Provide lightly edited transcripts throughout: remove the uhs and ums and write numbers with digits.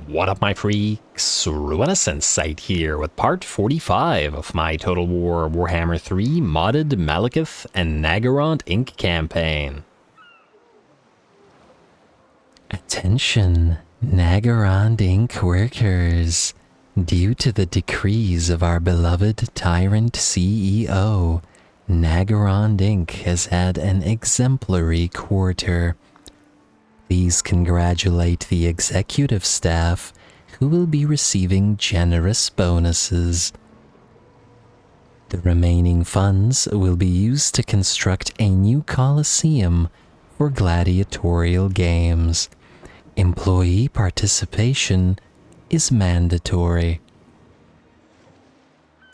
What up, my freaks? RuinousInsight here with part 45 of my Total War Warhammer 3 modded Malekith and Naggarond Inc. campaign. Attention, Naggarond Inc. workers. Due to the decrees of our beloved tyrant CEO, Naggarond Inc. has had an exemplary quarter. Please congratulate the executive staff, who will be receiving generous bonuses. The remaining funds will be used to construct a new coliseum for gladiatorial games. Employee participation is mandatory.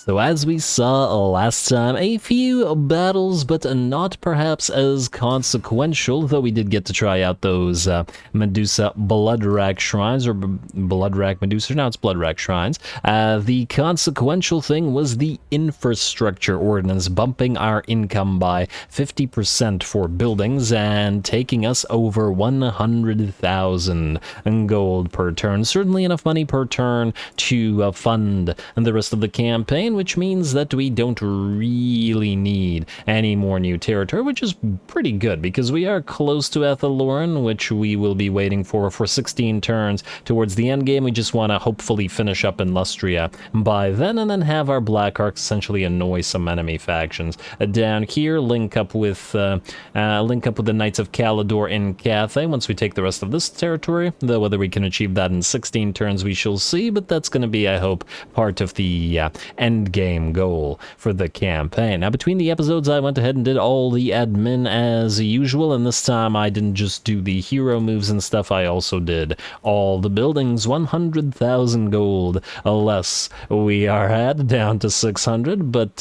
So as we saw last time, a few battles, but not perhaps as consequential, though we did get to try out those Medusa Bloodrack Shrines, or Bloodrack Medusa, now it's Bloodrack Shrines. The consequential thing was the infrastructure ordinance, bumping our income by 50% for buildings and taking us over 100,000 gold per turn. Certainly enough money per turn to fund the rest of the campaign, which means that we don't really need any more new territory, which is pretty good because we are close to Ethelorn, which we will be waiting for 16 turns towards the end game. We just want to hopefully finish up in Lustria by then, and then have our Black Arcs essentially annoy some enemy factions. Down here, link up with the Knights of Calidor in Cathay once we take the rest of this territory, though whether we can achieve that in 16 turns we shall see, but that's going to be, I hope, part of the end game goal for the campaign. Now, between the episodes, I went ahead and did all the admin as usual, and this time I didn't just do the hero moves and stuff, I also did all the buildings. 100,000 gold less we are at, down to 600, but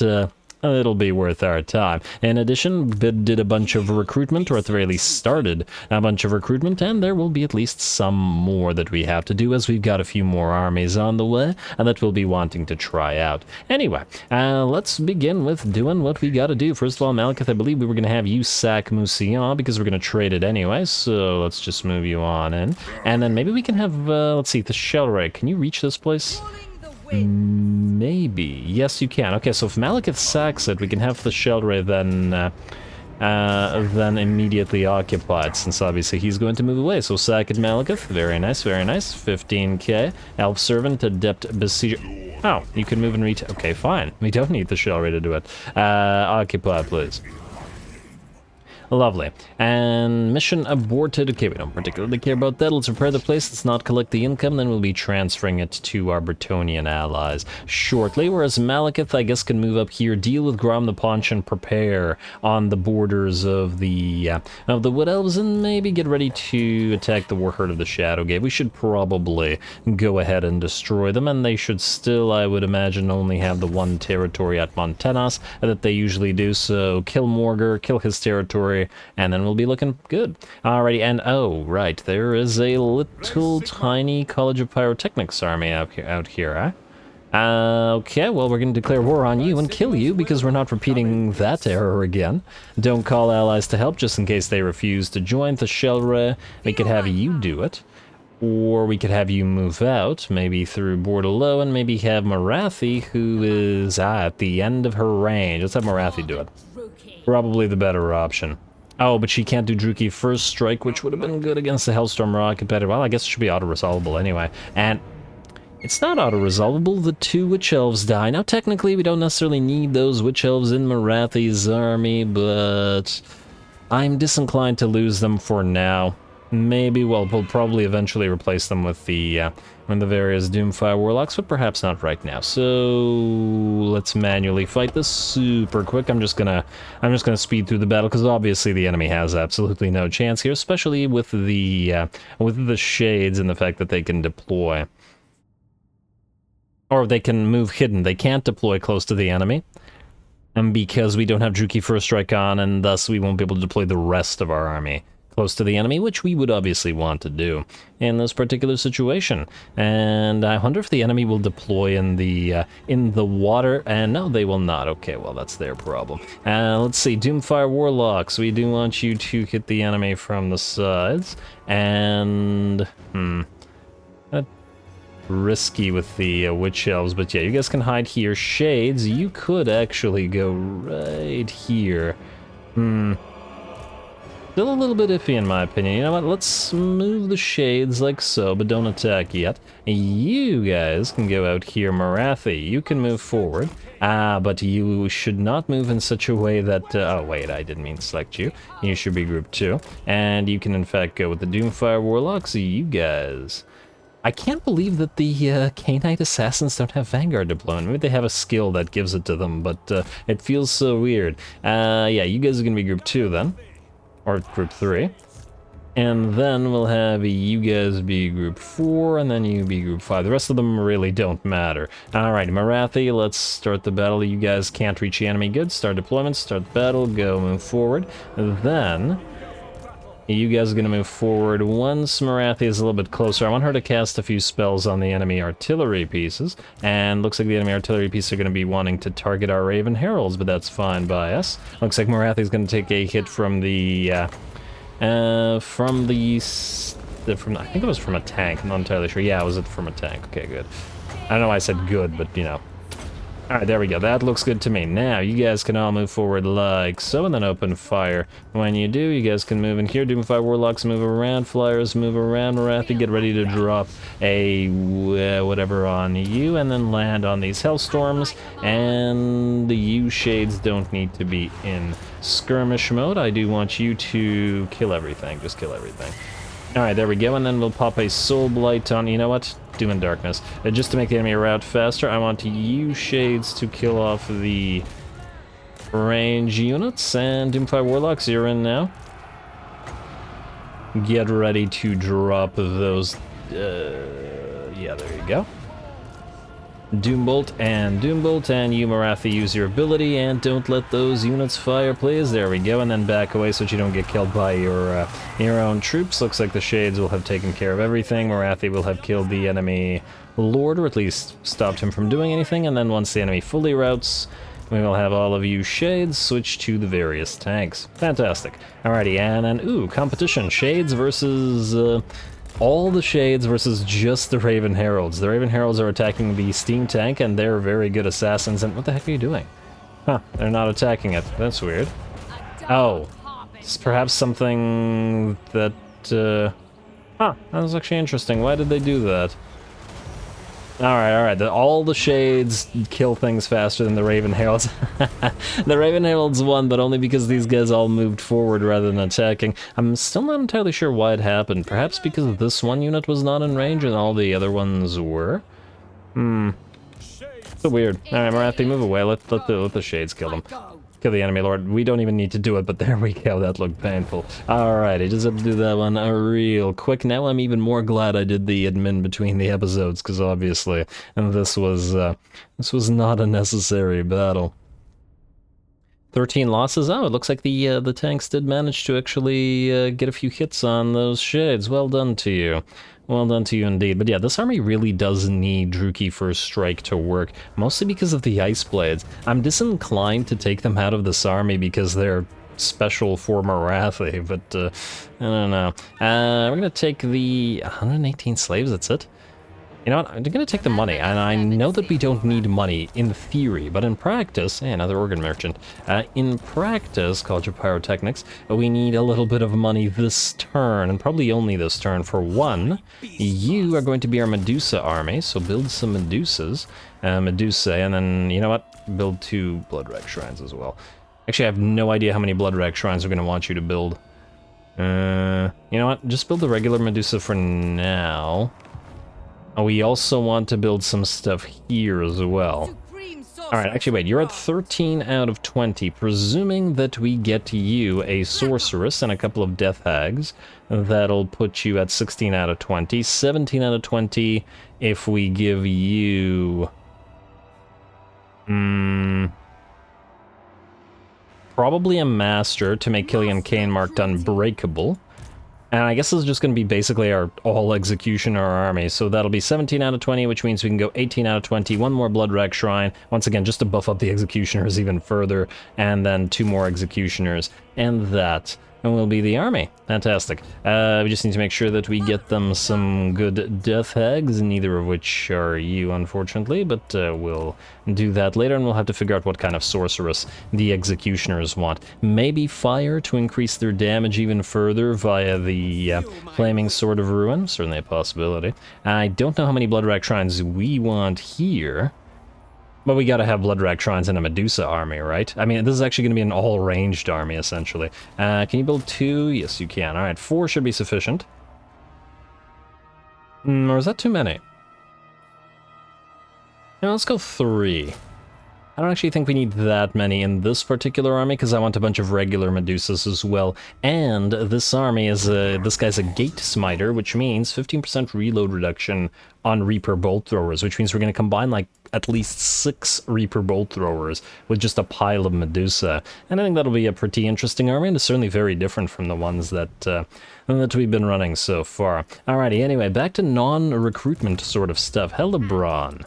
it'll be worth our time. In addition, did a bunch of recruitment, or at the very least started a bunch of recruitment, and there will be at least some more that we have to do, as we've got a few more armies on the way, and that we'll be wanting to try out. Anyway, let's begin with doing what we gotta do. First of all, Malekith, I believe we were gonna have you sack Mousillon, because we're gonna trade it anyway, so let's just move you on in. And then maybe we can have, let's see, the Shellray. Can you reach this place? Maybe. Yes, you can. Okay, so if Malekith sacks it, we can have the Shellray then immediately occupied, since obviously he's going to move away. So sack it, Malekith. Very nice, very nice. 15k. Elf Servant, Adept Besieger. Oh, you can move and reach. Okay, fine. We don't need the Shellray to do it. Occupy, please. Lovely. And mission aborted. Okay, we don't particularly care about that. Let's repair the place. Let's not collect the income. Then we'll be transferring it to our Bretonnian allies shortly. Whereas Malekith, I guess, can move up here, deal with Grom the Paunch, and prepare on the borders of the Wood Elves, and maybe get ready to attack the Warherd of the Shadowgate. We should probably go ahead and destroy them, and they should still, I would imagine, only have the one territory at Montenas that they usually do. So kill Morgar, kill his territory, and then we'll be looking good. Alrighty, and oh, right, there is a little tiny College of Pyrotechnics army out here, huh? Okay, well, we're going to declare war on you and kill you, because we're not repeating that error again. Don't call allies to help, just in case they refuse to join the Shellray. We could have you do it. Or we could have you move out, maybe through Bordelot, and maybe have Marathi, who is at the end of her range. Let's have Marathi do it. Probably the better option. Oh, but she can't do Druki First Strike, which would have been good against the Hellstorm Rocket better. Well, I guess it should be auto-resolvable anyway. And it's not auto-resolvable. The 2 Witch Elves die. Now, technically, we don't necessarily need those Witch Elves in Marathi's army, but I'm disinclined to lose them for now. Maybe, well, we'll probably eventually replace them with the various Doomfire Warlocks, but perhaps not right now. So let's manually fight this super quick. I'm just gonna speed through the battle, because obviously the enemy has absolutely no chance here, especially with the shades and the fact that they can deploy, or they can move hidden. They can't deploy close to the enemy, and because we don't have Druki First Strike on, and thus we won't be able to deploy the rest of our army close to the enemy, which we would obviously want to do in this particular situation. And I wonder if the enemy will deploy in the water, and no, they will not. Okay, well, that's their problem. Let's see, Doomfire Warlocks, we do want you to hit the enemy from the sides, and risky with the Witch Elves, but yeah, you guys can hide here. Shades, you could actually go right here. Still a little bit iffy in my opinion. You know what, let's move the Shades like so, but don't attack yet. You guys can go out here. Marathi, you can move forward. But you should not move in such a way that... oh, wait, I didn't mean to select you. You should be group 2. And you can, in fact, go with the Doomfire Warlocks. You guys... I can't believe that the K-Knight Assassins don't have Vanguard deployment. Maybe they have a skill that gives it to them, but it feels so weird. Yeah, you guys are going to be group 2 then. Or group 3. And then we'll have you guys be group 4, and then you be group 5. The rest of them really don't matter. Alright, Marathi, let's start the battle. You guys can't reach the enemy. Good. Start deployment, start the battle, go, move forward. Then, you guys are going to move forward once Marathi is a little bit closer. I want her to cast a few spells on the enemy artillery pieces. And looks like the enemy artillery pieces are going to be wanting to target our Raven Heralds, but that's fine by us. Looks like Marathi is going to take a hit from the... I think it was from a tank, I'm not entirely sure. Yeah, was it from a tank? Okay, good. I don't know why I said good, but you know. Alright, there we go. That looks good to me. Now, you guys can all move forward like so, and then open fire. When you do, you guys can move in here. Doomfire Warlocks move around. Flyers move around. Marathi, get ready to drop a whatever on you, and then land on these Hellstorms. And the U-Shades don't need to be in skirmish mode. I do want you to kill everything. Just kill everything. Alright, there we go, and then we'll pop a Soul Blight on, you know what? Doom and Darkness. Just to make the enemy route faster, I want you Shades to kill off the range units, and Doomfire Warlocks, you're in now. Get ready to drop those, yeah, there you go. Doombolt, and you, Marathi, use your ability, and don't let those units fire, please. There we go, and then back away so that you don't get killed by your own troops. Looks like the Shades will have taken care of everything. Marathi will have killed the enemy Lord, or at least stopped him from doing anything, and then once the enemy fully routs, we will have all of you Shades switch to the various tanks. Fantastic. Alrighty, and then, ooh, competition. Shades versus... all the Shades versus just the Raven Heralds. The Raven Heralds are attacking the Steam Tank, and they're very good assassins. And what the heck are you doing? Huh, they're not attacking it. That's weird. Oh, it's perhaps something that... Huh, that was actually interesting. Why did they do that? Alright. All the Shades kill things faster than the Raven Heralds. The Raven Heralds won, but only because these guys all moved forward rather than attacking. I'm still not entirely sure why it happened. Perhaps because this one unit was not in range and all the other ones were? So weird. Alright, Marathi, move away. Let the Shades kill them. Kill the enemy lord. We don't even need to do it, but there we go. That looked painful. Alright, I just have to do that one real quick. Now I'm even more glad I did the admin between the episodes, because obviously, and this was not a necessary battle. 13 losses. Oh, it looks like the tanks did manage to actually get a few hits on those Shades. Well done to you. Well done to you indeed. But yeah, this army really does need Druchii First Strike to work, mostly because of the Ice Blades. I'm disinclined to take them out of this army because they're special for Marathi, but I don't know. We're going to take the 118 slaves, that's it. You know what, I'm gonna take the money, and I know that we don't need money in theory, but in practice, hey, another organ merchant, in practice, College of Pyrotechnics, we need a little bit of money this turn, and probably only this turn. For one, you are going to be our Medusa army, so build some Medusas, Medusa, and then, you know what, build 2 Bloodrag Shrines as well. Actually, I have no idea how many Bloodrag Shrines are gonna want you to build. You know what, just build the regular Medusa for now. We also want to build some stuff here as well. Alright, actually wait, you're at 13 out of 20. Presuming that we get you a Sorceress and a couple of Death Hags, that'll put you at 16 out of 20. 17 out of 20 if we give you... probably a Master to make Killian Kane marked Unbreakable. And I guess this is just going to be basically our all-executioner army, so that'll be 17 out of 20, which means we can go 18 out of 20, 1 more Bloodrag Shrine, once again, just to buff up the executioners even further, and then 2 more executioners, and that and we'll be the army. Fantastic. We just need to make sure that we get them some good death hags, neither of which are you, unfortunately, but we'll do that later, and we'll have to figure out what kind of sorceress the executioners want. Maybe fire to increase their damage even further via the Flaming Sword of Ruin, certainly a possibility. I don't know how many Bloodwrack Shrines we want here. But we gotta have Bloodwrack Shrines in a Medusa army, right? I mean, this is actually gonna be an all-ranged army, essentially. Can you build 2? Yes, you can. Alright, 4 should be sufficient. Or is that too many? No, let's go 3. I don't actually think we need that many in this particular army, because I want a bunch of regular Medusas as well. And this army is this guy's a Gate Smiter, which means 15% reload reduction on Reaper Bolt Throwers, which means we're going to combine like at least 6 Reaper Bolt Throwers with just a pile of Medusa. And I think that'll be a pretty interesting army, and it's certainly very different from the ones that we've been running so far. Alrighty, anyway, back to non-recruitment sort of stuff. Hellebron.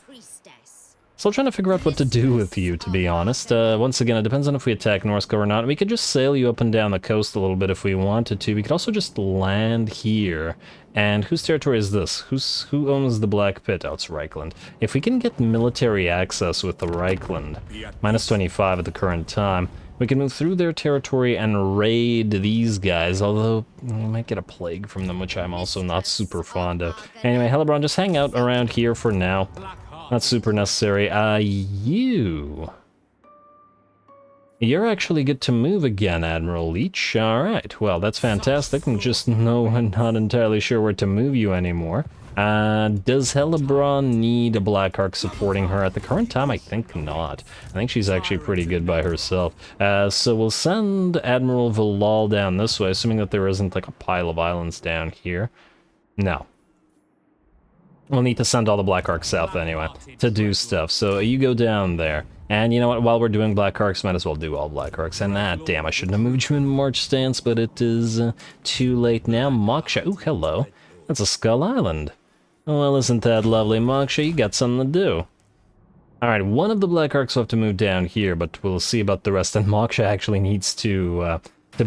Still trying to figure out what to do with you, to be honest. Once again, it depends on if we attack Northco or not. We could just sail you up and down the coast a little bit if we wanted to. We could also just land here. And whose territory is this? Who owns the Black Pit? Oh, it's Reichland. If we can get military access with the Reichland, minus 25 at the current time, we can move through their territory and raid these guys, although we might get a plague from them, which I'm also not super fond of. Anyway, Hellebron, just hang out around here for now. Not super necessary. You're actually good to move again, Admiral Leech. Alright, well, that's fantastic. I'm just not entirely sure where to move you anymore. Does Hellebron need a Black Ark supporting her? At the current time, I think not. I think she's actually pretty good by herself. So we'll send Admiral Valal down this way, assuming that there isn't like a pile of islands down here. No. We'll need to send all the Black Arcs south anyway, to do stuff. So you go down there. And you know what, while we're doing Black Arcs, might as well do all Black Arcs. And damn, I shouldn't have moved you in March stance, but it is too late now. Moksha, ooh, hello. That's a Skull Island. Well, isn't that lovely, Moksha? You got something to do. Alright, one of the Black Arcs will have to move down here, but we'll see about the rest. And Moksha actually needs to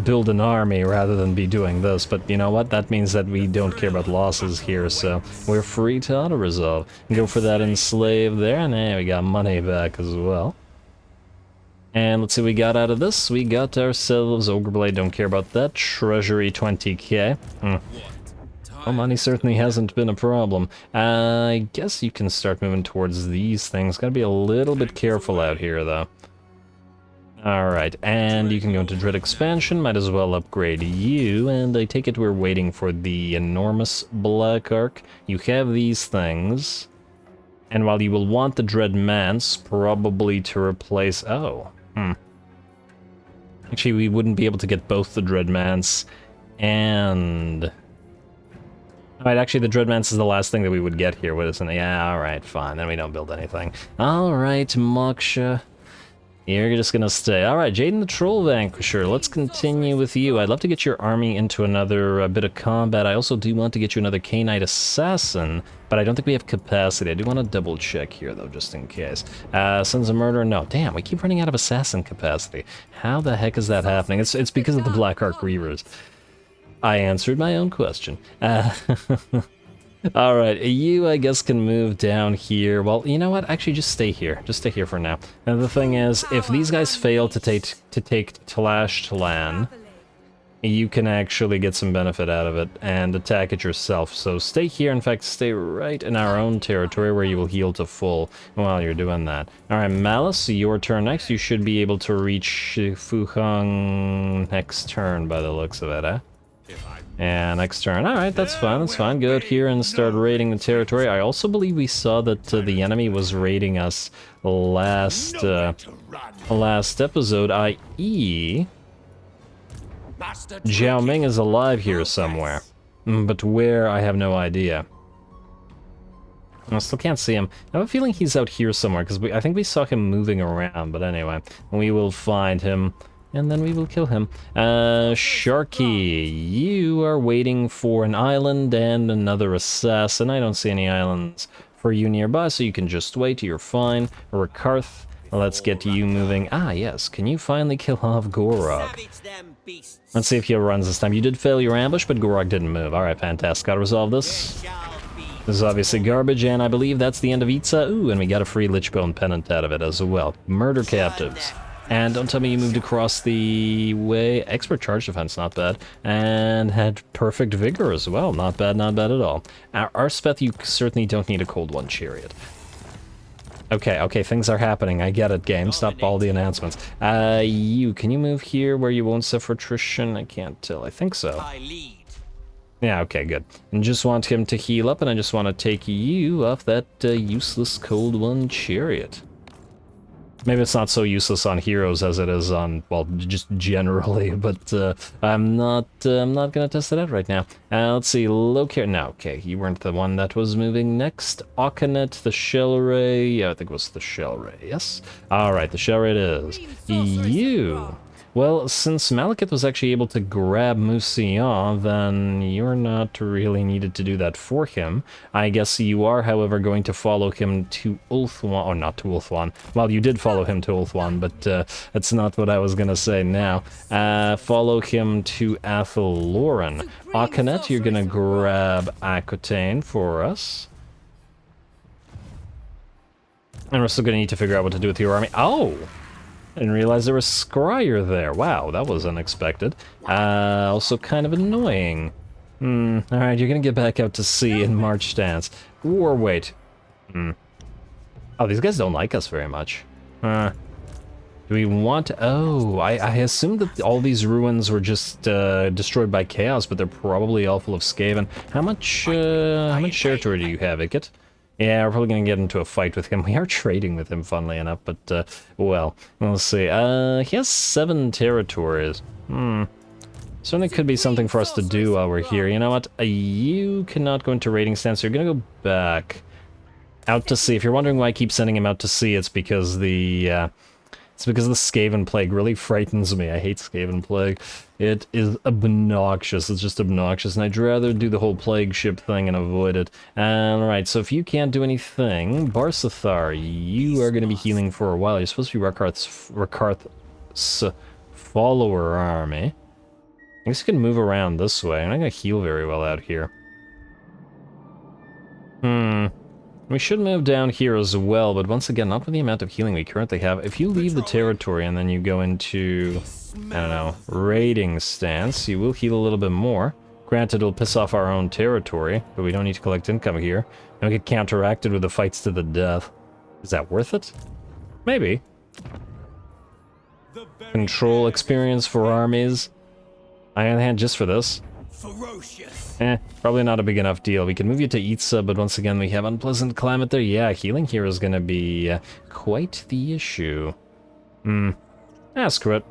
build an army rather than be doing this, but you know what, that means that we don't care about losses here, so we're free to auto-resolve. Go for that enslave there, and we got money back as well. And let's see what we got out of this. We got ourselves Ogreblade, don't care about that. Treasury 20k. Well, money certainly hasn't been a problem. I guess you can start moving towards these things. Gotta be a little bit careful out here, though. Alright, and you can go into Dread Expansion, might as well upgrade you, and I take it we're waiting for the enormous Black Ark. You have these things, and while you will want the Dread Manse, probably to replace... Actually, we wouldn't be able to get both the Dread Manse and... Alright, actually the Dread Manse is the last thing that we would get here, isn't it? Yeah, alright, fine, then we don't build anything. Alright, Moksha. You're just gonna stay. Alright, Jaden the Troll Vanquisher, let's continue with you. I'd love to get your army into another bit of combat. I also do want to get you another K-Knight Assassin, but I don't think we have capacity. I do want to double check here, though, just in case. Sons of Murder, no. Damn, we keep running out of Assassin capacity. How the heck is that happening? It's because of the Black Ark Reavers. I answered my own question. Alright, you, I guess, can move down here. Well, you know what? Actually, just stay here. Just stay here for now. And the thing is, if these guys fail to take Talash Talan, you can actually get some benefit out of it and attack it yourself. So stay here. In fact, stay right in our own territory where you will heal to full while you're doing that. Alright, Malice, your turn next. You should be able to reach Fuhang next turn by the looks of it, eh? And next turn. Alright, that's fine, that's fine. Go out here and start raiding the territory. I also believe we saw that the enemy was raiding us last episode, i.e. Jiao Ming is alive here somewhere. But where, I have no idea. I still can't see him. I have a feeling he's out here somewhere, because I think we saw him moving around, but anyway. We will find him. And then we will kill him. Sharky, you are waiting for an island and another assassin. I don't see any islands for you nearby, so you can just wait. You're fine. Rakarth, let's get you moving. Ah, yes. Can you finally kill off Gorok? Let's see if he runs this time. You did fail your ambush, but Gorog didn't move. Alright, fantastic. Gotta resolve this. This is obviously garbage, and I believe that's the end of Itza. Ooh, and we got a free Lichbone pennant out of it as well. Murder captives. And don't tell me you moved across the way. Expert charge defense, not bad. And had perfect vigor as well. Not bad at all. Arspeth, you certainly don't need a cold one chariot. Okay, things are happening. I get it, game. Stop all the announcements. Can you move here where you won't suffer attrition? I can't tell. I think so. Yeah, okay, good. And just want him to heal up, and I just want to take you off that useless cold one chariot. Maybe it's not so useless on heroes as it is on, well, just generally, but I'm not gonna test it out right now. Let's see, locate. No, okay, you weren't the one that was moving next. Akanet, the Shell Ray. Yeah, I think it was the Shell Ray. Yes. All right, the Shell Ray it is. You. Well, since Malekith was actually able to grab Mousillon, then you're not really needed to do that for him. I guess you are, however, going to follow him to Ulthuan, or not to Ulthuan. Well, you did follow him to Ulthuan, but that's not what I was gonna say now. Follow him to Athaloran. Akanet, you're gonna grab Aquitaine for us. And we're still gonna need to figure out what to do with your army. Oh! I didn't realize there was Scryer there. Wow, that was unexpected. Also kind of annoying. Alright, you're gonna get back out to sea in March stance. Or wait. Oh, these guys don't like us very much. Do we want... Oh, I assumed that all these ruins were just destroyed by chaos, but they're probably all full of Skaven. How much territory do you have, Ikit? Yeah, we're probably gonna get into a fight with him. We are trading with him, funnily enough, but, well, let's see. He has 7 territories. Certainly could be something for us to do while we're here. You know what? You cannot go into raiding stance, so you're gonna go back out to sea. If you're wondering why I keep sending him out to sea, it's because the Skaven Plague really frightens me. I hate Skaven Plague. It is obnoxious. It's just obnoxious, and I'd rather do the whole Plague ship thing and avoid it. Alright, so if you can't do anything, Barsathar, you are going to be healing for a while. You're supposed to be Rakarth's follower army. I guess you can move around this way. I'm not going to heal very well out here. We should move down here as well, but once again, not with the amount of healing we currently have. If you leave the territory and then you go into, I don't know, raiding stance, you will heal a little bit more. Granted, it'll piss off our own territory, but we don't need to collect income here. And we get counteracted with the fights to the death. Is that worth it? Maybe. Control experience for armies. Iron Hand just for this. Probably not a big enough deal. We can move you to Itza, but once again, we have unpleasant climate there. Yeah, healing here is going to be quite the issue. Screw it.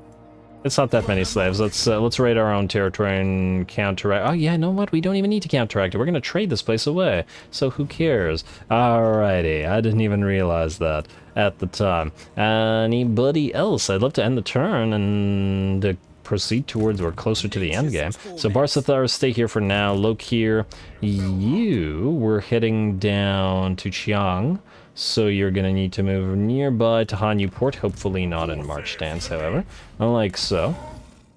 It's not that many slaves. Let's raid our own territory and counteract. Oh yeah, you know what? We don't even need to counteract it. We're going to trade this place away. So who cares? Alrighty, I didn't even realize that at the time. Anybody else? I'd love to end the turn and proceed towards or closer to the end game. So Barsathar, stay here for now. Lokir, you were heading down to Chiang, so you're gonna need to move nearby to Hanyu Port, hopefully not in March stance, however, like so,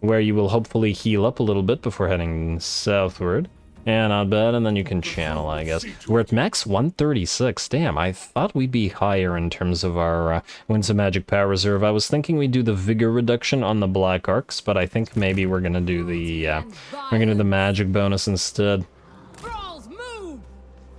where you will hopefully heal up a little bit before heading southward. Yeah, not bad, and then you can channel, I guess. We're at max 136. Damn, I thought we'd be higher in terms of our Winds of Magic Power Reserve. I was thinking we'd do the Vigor reduction on the Black Arcs, but I think maybe we're gonna do the Magic bonus instead.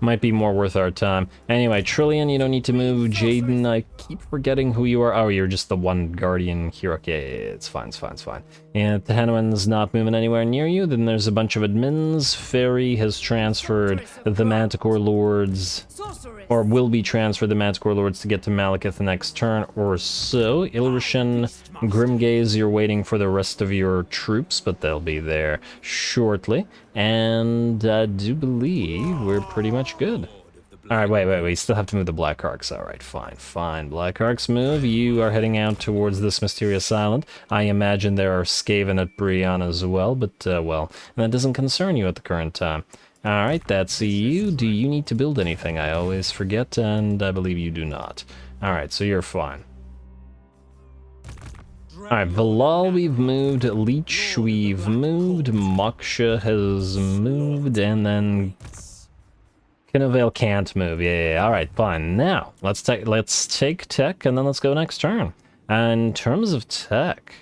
Might be more worth our time. Anyway, Trillion, you don't need to move. Jaden, I keep forgetting who you are. Oh, you're just the one Guardian here. Okay, it's fine, it's fine, it's fine. And if the Hanuman's not moving anywhere near you, then there's a bunch of admins. Fairy has transferred the Manticore Lords, or will be transferred the Manticore Lords to get to Malekith the next turn or so. Ilrishan, Grimgaze, you're waiting for the rest of your troops, but they'll be there shortly. And I do believe we're pretty much good. Alright, wait, we still have to move the Black Arcs. Alright, fine. Black Arcs move. You are heading out towards this mysterious island. I imagine there are Skaven at Brianna as well, but, well, that doesn't concern you at the current time. Alright, that's you. Do you need to build anything? I always forget, and I believe you do not. Alright, so you're fine. Alright, Valal we've moved, Leech we've moved, Moksha has moved, and then Kinnovale can't move. Yeah. Alright, fine. Now, let's take tech, and then let's go next turn. In terms of tech,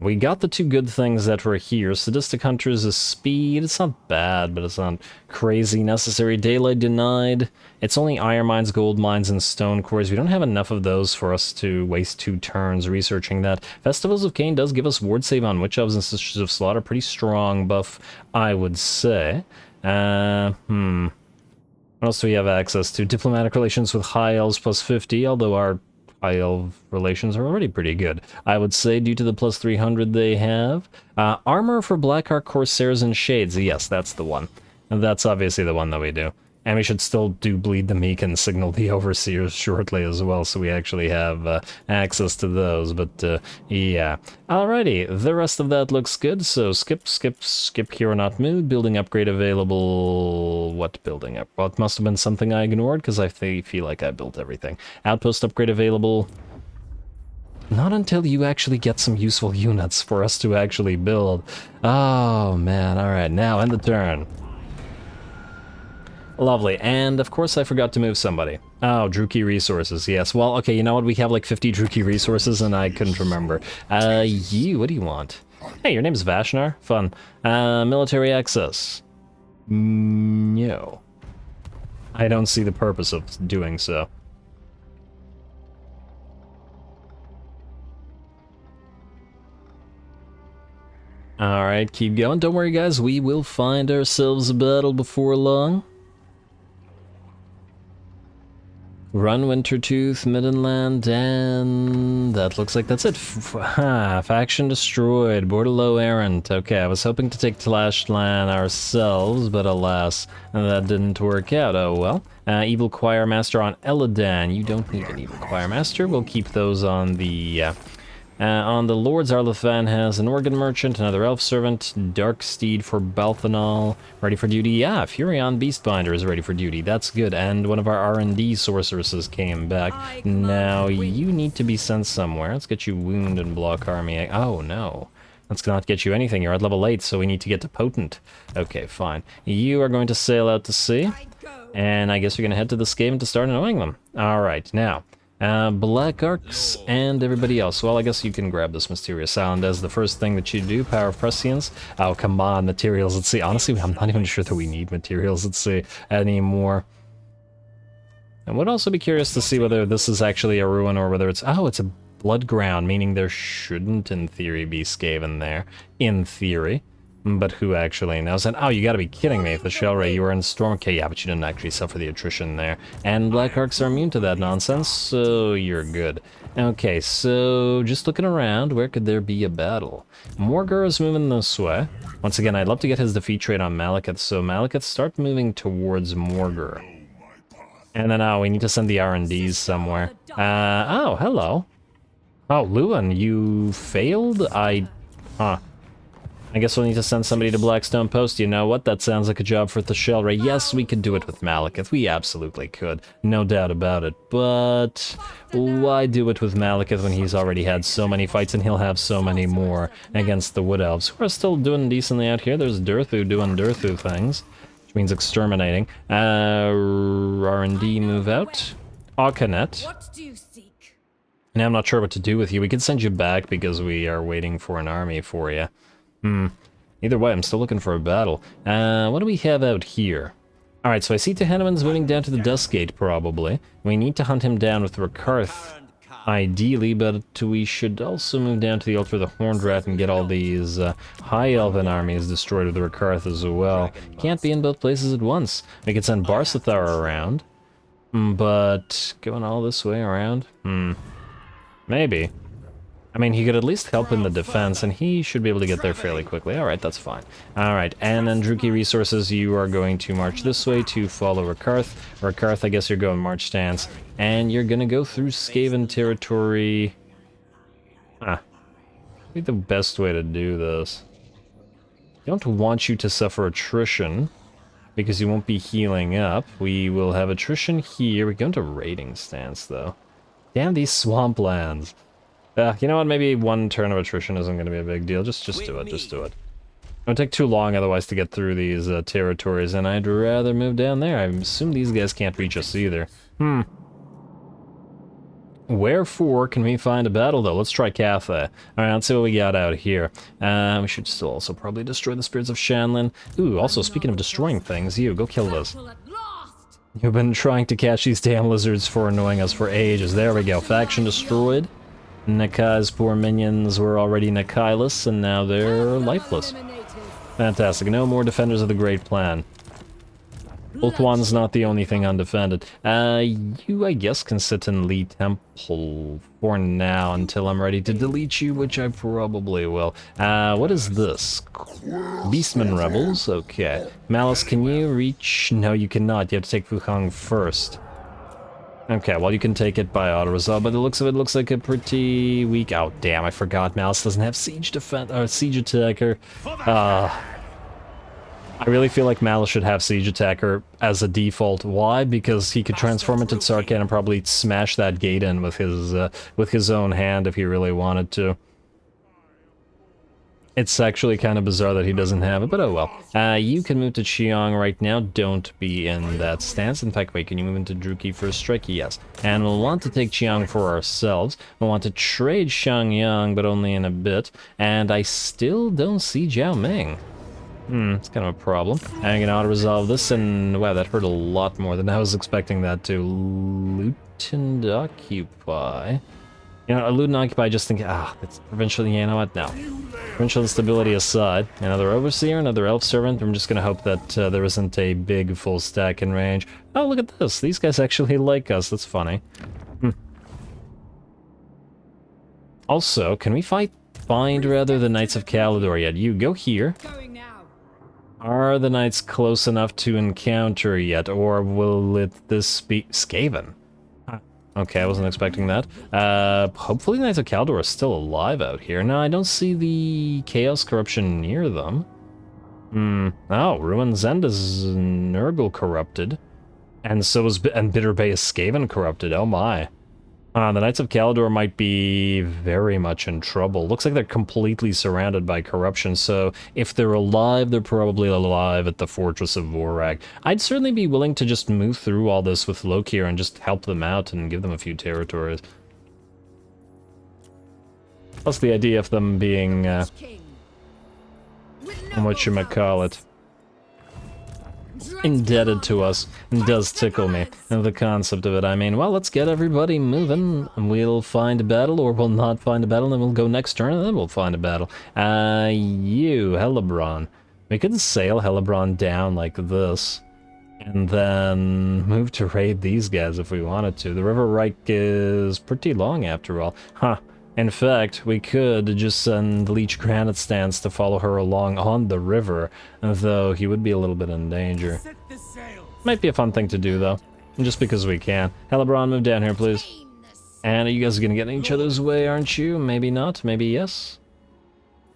we got the two good things that were here. Sadistic Hunters is speed. It's not bad, but it's not crazy necessary. Daylight denied. It's only iron mines, gold mines, and stone cores. We don't have enough of those for us to waste 2 turns researching that. Festivals of Cain does give us ward save on Witch Elves and Sisters of Slaughter. Pretty strong buff, I would say. What else do we have access to? Diplomatic relations with High Elves plus 50, although our High Elf relations are already pretty good, I would say, due to the plus 300 they have. Armor for Blackheart Corsairs and Shades. Yes, that's the one. And that's obviously the one that we do. And we should still do Bleed the Meek and Signal the Overseers shortly as well, so we actually have access to those, but yeah. Alrighty, the rest of that looks good, so skip, cure not moved, building upgrade available. What building up? Well, it must have been something I ignored, because I feel like I built everything. Outpost upgrade available. Not until you actually get some useful units for us to actually build. Oh man, alright, now end the turn. Lovely, and of course I forgot to move somebody. Oh, Druki resources, yes. Well, okay, you know what, we have like 50 Druki resources and I couldn't remember. What do you want? Hey, your name's Vashnar? Fun. Military access. No. I don't see the purpose of doing so. Alright, keep going. Don't worry guys, we will find ourselves a battle before long. Run Wintertooth, Middenland, and that looks like that's it. Faction destroyed, Bordello errant. Okay, I was hoping to take Tlashlan ourselves, but alas, that didn't work out. Oh well. Evil Choir Master on Eladan. You don't need an Evil Choir Master. We'll keep those on the Lords. Arlethan has an Organ Merchant, another Elf Servant, Dark Steed for Balthanol, ready for duty. Yeah, Furion Beastbinder is ready for duty. That's good, and one of our R&D sorceresses came back. Now, you need to be sent somewhere. Let's get you Wound and Block Army. Oh, no. Let's not get you anything. You're at level 8, so we need to get to Potent. Okay, fine. You are going to sail out to sea, and I guess you're going to head to the Skaven to start annoying them. Alright, now... Black Arcs and everybody else. Well, I guess you can grab this Mysterious Island as the first thing that you do. Power of Prescience. Oh, come on, materials at sea. Honestly, I'm not even sure that we need materials at sea anymore. I would also be curious to see whether this is actually a ruin or whether it's... Oh, it's a blood ground, meaning there shouldn't, in theory, be Skaven there. In theory. But who actually knows? And oh, you gotta be kidding me. If the Shell Ray, you were in Storm... Okay, yeah, but you didn't actually suffer the attrition there. And Black Arcs are immune to that nonsense, so you're good. Okay, so just looking around, where could there be a battle? Morgur is moving this way. Once again, I'd love to get his defeat trade on Malekith, so Malekith, start moving towards Morgur. And then, oh, we need to send the R&Ds somewhere. Oh, hello. Oh, Luan, you failed? Huh. I guess we'll need to send somebody to Blackstone Post. You know what? That sounds like a job for the Shell Ray. Yes, we could do it with Malekith. We absolutely could. No doubt about it. But why do it with Malekith when he's already had so many fights and he'll have so many more against the Wood Elves, who are still doing decently out here? There's Durthu doing Durthu things, which means exterminating. R&D move out. Akanet. Now I'm not sure what to do with you. We could send you back because we are waiting for an army for you. Either way, I'm still looking for a battle. What do we have out here? Alright, so I see Tehenneman's moving down to the Duskgate, probably. We need to hunt him down with Rakarth, ideally, but we should also move down to the Altar of the Horned Rat and get all these High Elven armies destroyed with Rakarth as well. Can't be in both places at once. We could send Barsathar around, but going all this way around? Maybe. I mean, he could at least help in the defense, and he should be able to get there fairly quickly. Alright, that's fine. Alright, and then Druki Resources, you are going to march this way to follow Rakarth. Rakarth, I guess you're going March Stance, and you're gonna go through Skaven territory. I think the best way to do this. I don't want you to suffer attrition, because you won't be healing up. We will have attrition here. We're going to Raiding Stance, though. Damn these swamplands. You know what? Maybe one turn of attrition isn't going to be a big deal. Just do it. Just do it. It would take too long otherwise to get through these territories, and I'd rather move down there. I assume these guys can't reach us either. Wherefore can we find a battle, though? Let's try Cathay. Alright, let's see what we got out here. We should still also probably destroy the spirits of Shanlin. Ooh, also, speaking of destroying things, you, go kill this. You've been trying to catch these damn lizards for annoying us for ages. There we go. Faction destroyed. Nakai's poor minions were already Nakailess, and now they're lifeless. Fantastic. No more defenders of the Great Plan. Ulthuan's not the only thing undefended. You, I guess, can sit in Lee Temple for now until I'm ready to delete you, which I probably will. What is this? Beastmen Rebels? Okay. Malice, can you reach? No, you cannot. You have to take Fuhang first. Okay, well, you can take it by auto-resolve, but the looks of it looks like a pretty weak... Oh, damn, I forgot. Malice doesn't have siege defense, or siege attacker. I really feel like Malice should have Siege Attacker as a default. Why? Because he could transform into Tsarkan and probably smash that gate in with his own hand if he really wanted to. It's actually kind of bizarre that he doesn't have it, but oh well. You can move to Chiang right now. Don't be in that stance. In fact, wait, can you move into Druki for a strike? Yes. And we'll want to take Chiang for ourselves. We'll want to trade Xiangyang, but only in a bit. And I still don't see Jiao Ming. It's kind of a problem. I'm gonna auto-resolve this, and wow, that hurt a lot more than I was expecting that to. Loot and Occupy. You know, Loot and Occupy, just think, that's provincial, you know what? No. Provincial instability aside, another Overseer, another Elf Servant. I'm just gonna hope that there isn't a big full stack in range. Oh, look at this. These guys actually like us. That's funny. Also, can we find rather the Knights of Calidor yet? You go here. Are the knights close enough to encounter yet, or will this be Skaven? Okay, I wasn't expecting that. Hopefully Knights of Caldor are still alive out here. No, I don't see the Chaos Corruption near them. Oh, Ruin's End is Nurgle corrupted. And so is Bitter Bay is Skaven corrupted, oh my. The Knights of Calidor might be very much in trouble. Looks like they're completely surrounded by corruption, so if they're alive, they're probably alive at the Fortress of Vorag. I'd certainly be willing to just move through all this with Lokir and just help them out and give them a few territories. Plus the idea of them being, whatchamacallit, indebted to us does tickle me. And the concept of it, I mean, well, let's get everybody moving. We'll find a battle, or we'll not find a battle, and then we'll go next turn, and then we'll find a battle. You, Hellebron. We could sail Hellebron down like this, and then move to raid these guys if we wanted to. The River Reich is pretty long after all. In fact, we could just send Leech Granite Stance to follow her along on the river, though he would be a little bit in danger. Might be a fun thing to do, though, just because we can. Hellebron, move down here, please. And you guys are gonna get in each other's way, aren't you? Maybe not, maybe yes?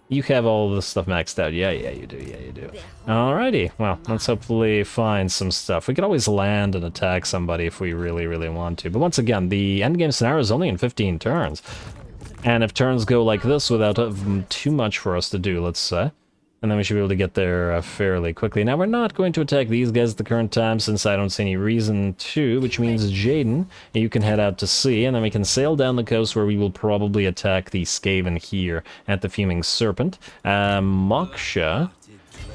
You have all this stuff maxed out. Yeah, you do. Alrighty, well, let's hopefully find some stuff. We could always land and attack somebody if we really want to. But once again, the endgame scenario is only in 15 turns. And if turns go like this without too much for us to do, let's say, and then we should be able to get there fairly quickly. Now, we're not going to attack these guys at the current time since I don't see any reason to, which means Jaden, you can head out to sea, and then we can sail down the coast where we will probably attack the Skaven here at the Fuming Serpent. Moksha,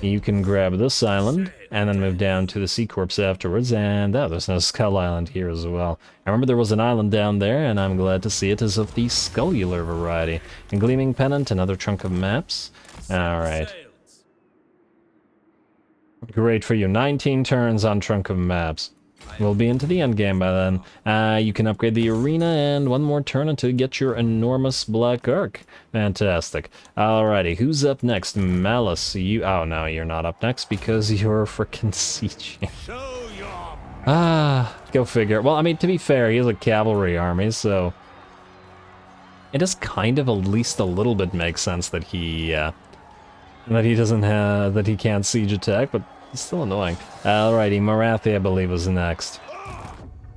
you can grab this island and then move down to the Sea Corps afterwards, and there's no Skull Island here as well. I remember there was an island down there, and I'm glad to see it is of the Scullular variety. And Gleaming Pennant, another trunk of maps. Alright. Great for you. 19 turns on trunk of maps. We'll be into the endgame by then. You can upgrade the arena and one more turn until you get your enormous black arc. Fantastic. Alrighty, who's up next? Malice, you... Oh, no, you're not up next because you're frickin' sieging. Go figure. Well, I mean, to be fair, he has a cavalry army, so... It does kind of at least a little bit make sense that he doesn't have... that he can't siege attack, but... It's still annoying. Alrighty, Marathi, I believe, was next.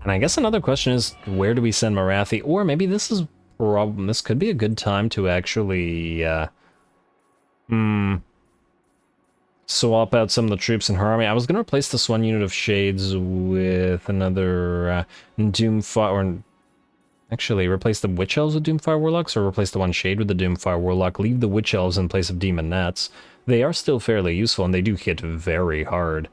And I guess another question is, where do we send Marathi? Or maybe this is this could be a good time to actually, swap out some of the troops in her army. I was gonna replace this one unit of Shades with another, Doomfire, or actually replace the Witch Elves with Doomfire Warlocks, or replace the one Shade with the Doomfire Warlock, leave the Witch Elves in place of Demonettes. They are still fairly useful, and they do hit very hard.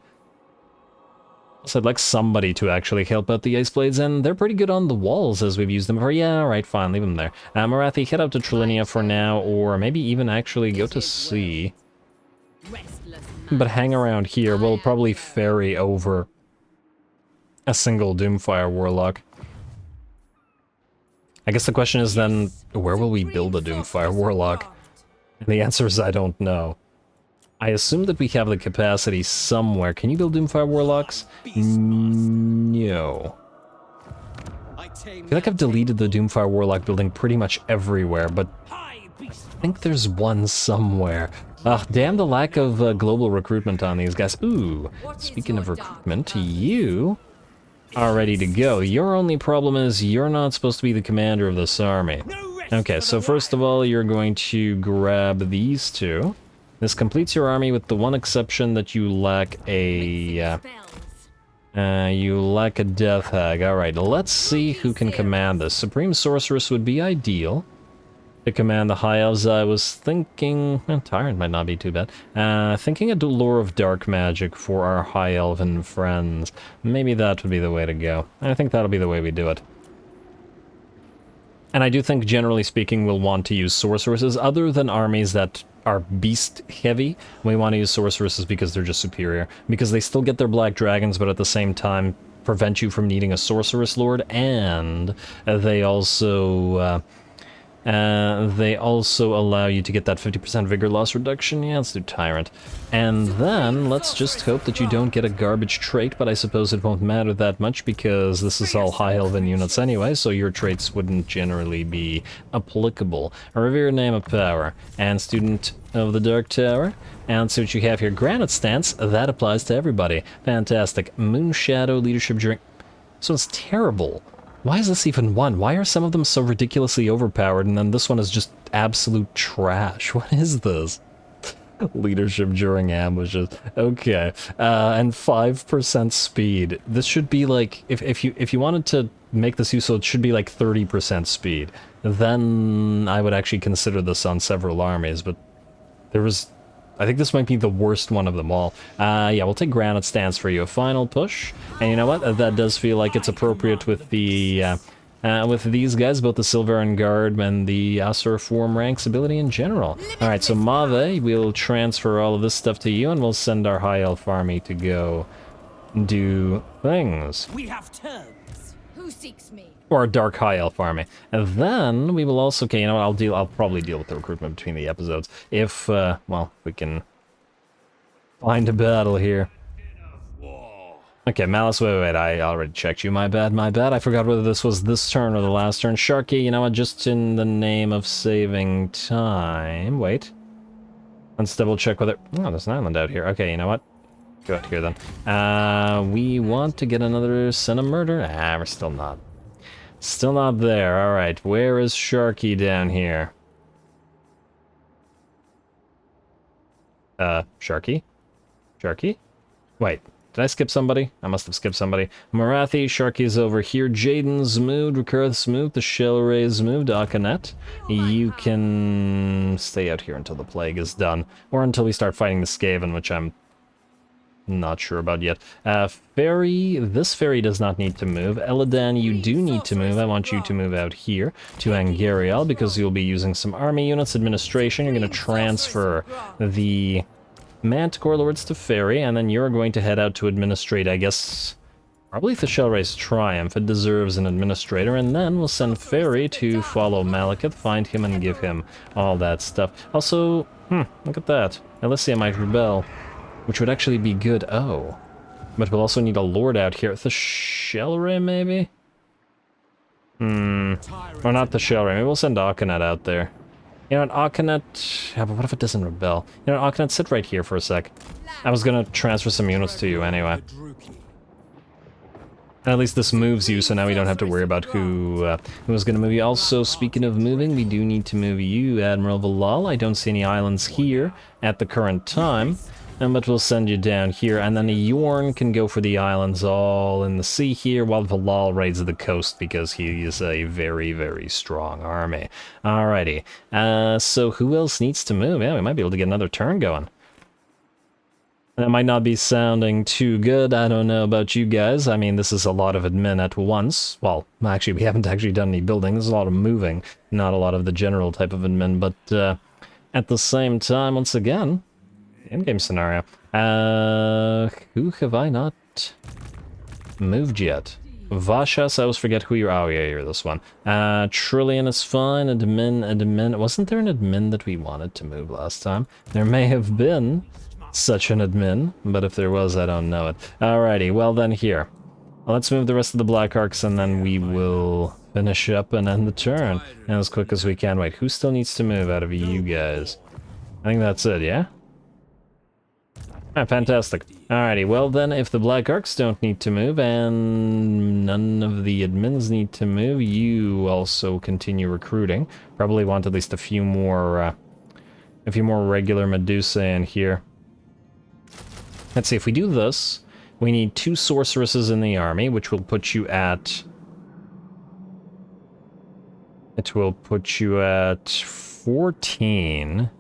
So I'd like somebody to actually help out the Ice Blades, and they're pretty good on the walls as we've used them for. Yeah, alright, fine, leave them there. Marathi, head out to Trilinia for now, or maybe even actually go to sea. But hang around here, we'll probably ferry over a single Doomfire Warlock. I guess the question is then, where will we build a Doomfire Warlock? And the answer is I don't know. I assume that we have the capacity somewhere. Can you build Doomfire Warlocks? No. I feel like I've deleted the Doomfire Warlock building pretty much everywhere, but I think there's one somewhere. Ugh, damn the lack of global recruitment on these guys. Ooh, speaking of recruitment, you are ready to go. Your only problem is you're not supposed to be the commander of this army. Okay, so first of all, you're going to grab these two. This completes your army with the one exception that you lack a Death Hag. Alright, let's see who can command this. Supreme Sorceress would be ideal to command the High Elves. I was thinking... Tyrant might not be too bad. Thinking a Lore of Dark Magic for our High Elven friends. Maybe that would be the way to go. I think that'll be the way we do it. And I do think, generally speaking, we'll want to use sorceresses, other than armies that are beast-heavy. We want to use sorceresses because they're just superior. Because they still get their black dragons, but at the same time prevent you from needing a sorceress lord, and they also allow you to get that 50% vigor loss reduction. Yeah, let's do Tyrant. And then, let's just hope that you don't get a garbage trait, but I suppose it won't matter that much because this is all High Elven units anyway, so your traits wouldn't generally be applicable. A Revered Name of Power, and Student of the Dark Tower. And see what you have here. Granite Stance, that applies to everybody. Fantastic. Moon Shadow Leadership during... So it's terrible. Why is this even one? Why are some of them so ridiculously overpowered, and then this one is just absolute trash? What is this? Leadership during ambushes. Okay. And 5% speed. This should be like... If you wanted to make this useful, it should be like 30% speed. Then I would actually consider this on several armies, but there was... I think this might be the worst one of them all. Yeah, we'll take Granite Stance for you. A final push. And you know what? That does feel like it's appropriate with the, with these guys, both the Silveran Guard and the Asur form ranks ability in general. Alright, so Mave, we'll transfer all of this stuff to you, and we'll send our High Elf army to go do things. We have terms. Who seeks me? Or a Dark High Elf army. And then we will also... Okay, you know what? I'll probably deal with the recruitment between the episodes. If, well, we can find a battle here. Okay, Malice, wait, I already checked you. My bad. I forgot whether this was this turn or the last turn. Sharky, you know what? Just in the name of saving time... Wait. Let's double check whether... Oh, there's an island out here. Okay, you know what? Go out here then. We want to get another Sin of Murder? Ah, we're still not. Still not there. Alright, where is Sharky down here? Sharky? Sharky? Wait, did I skip somebody? I must have skipped somebody. Marathi, Sharky's over here. Jaden's moved, Recurth's moved, the Shell Ray's moved, Akanet. You can stay out here until the plague is done. Or until we start fighting the Skaven, which I'm not sure about yet. Ferry, this ferry does not need to move. Eladan, you do need to move. I want you to move out here to Angariel because you'll be using some army units. Administration, you're going to transfer the Manticore Lords to ferry, and then you're going to head out to administrate, I guess, probably the Shellray's Triumph. It deserves an administrator, and then we'll send ferry to follow Malekith, find him, and give him all that stuff. Also, look at that. Elysia might rebel, which would actually be good. Oh. But we'll also need a lord out here. The Shellray, maybe? Or not the Shellray. Maybe we'll send Akanet out there. You know what, Akanet... Yeah, but what if it doesn't rebel? You know what, Akanet, sit right here for a sec. I was gonna transfer some units to you anyway. And at least this moves you, so now we don't have to worry about who is going to move you. Also, speaking of moving, we do need to move you, Admiral Valal. I don't see any islands here at the current time, but we'll send you down here. And then Yorn can go for the islands all in the sea here, while Valal raids the coast because he is a very, very strong army. Alrighty. So who else needs to move? Yeah, we might be able to get another turn going. That might not be sounding too good, I don't know about you guys. I mean, this is a lot of admin at once. Well, actually, we haven't actually done any building. There's a lot of moving, not a lot of the general type of admin. But at the same time, once again, in-game scenario. Who have I not moved yet? Vashas, I always forget who you're. Oh, yeah, you're this one. Trillion is fine. Admin. Wasn't there an admin that we wanted to move last time? There may have been such an admin, but if there was, I don't know it. Alrighty, well then here. Let's move the rest of the Black Arcs and then we will finish up and end the turn. And as quick as we can. Wait, who still needs to move out of you guys? I think that's it, yeah? Alright, fantastic. Alrighty, well then, if the Black Arcs don't need to move and none of the admins need to move, you also continue recruiting. Probably want at least a few more regular Medusa in here. Let's see, if we do this, we need 2 sorceresses in the army, which will put you at... It will put you at 14.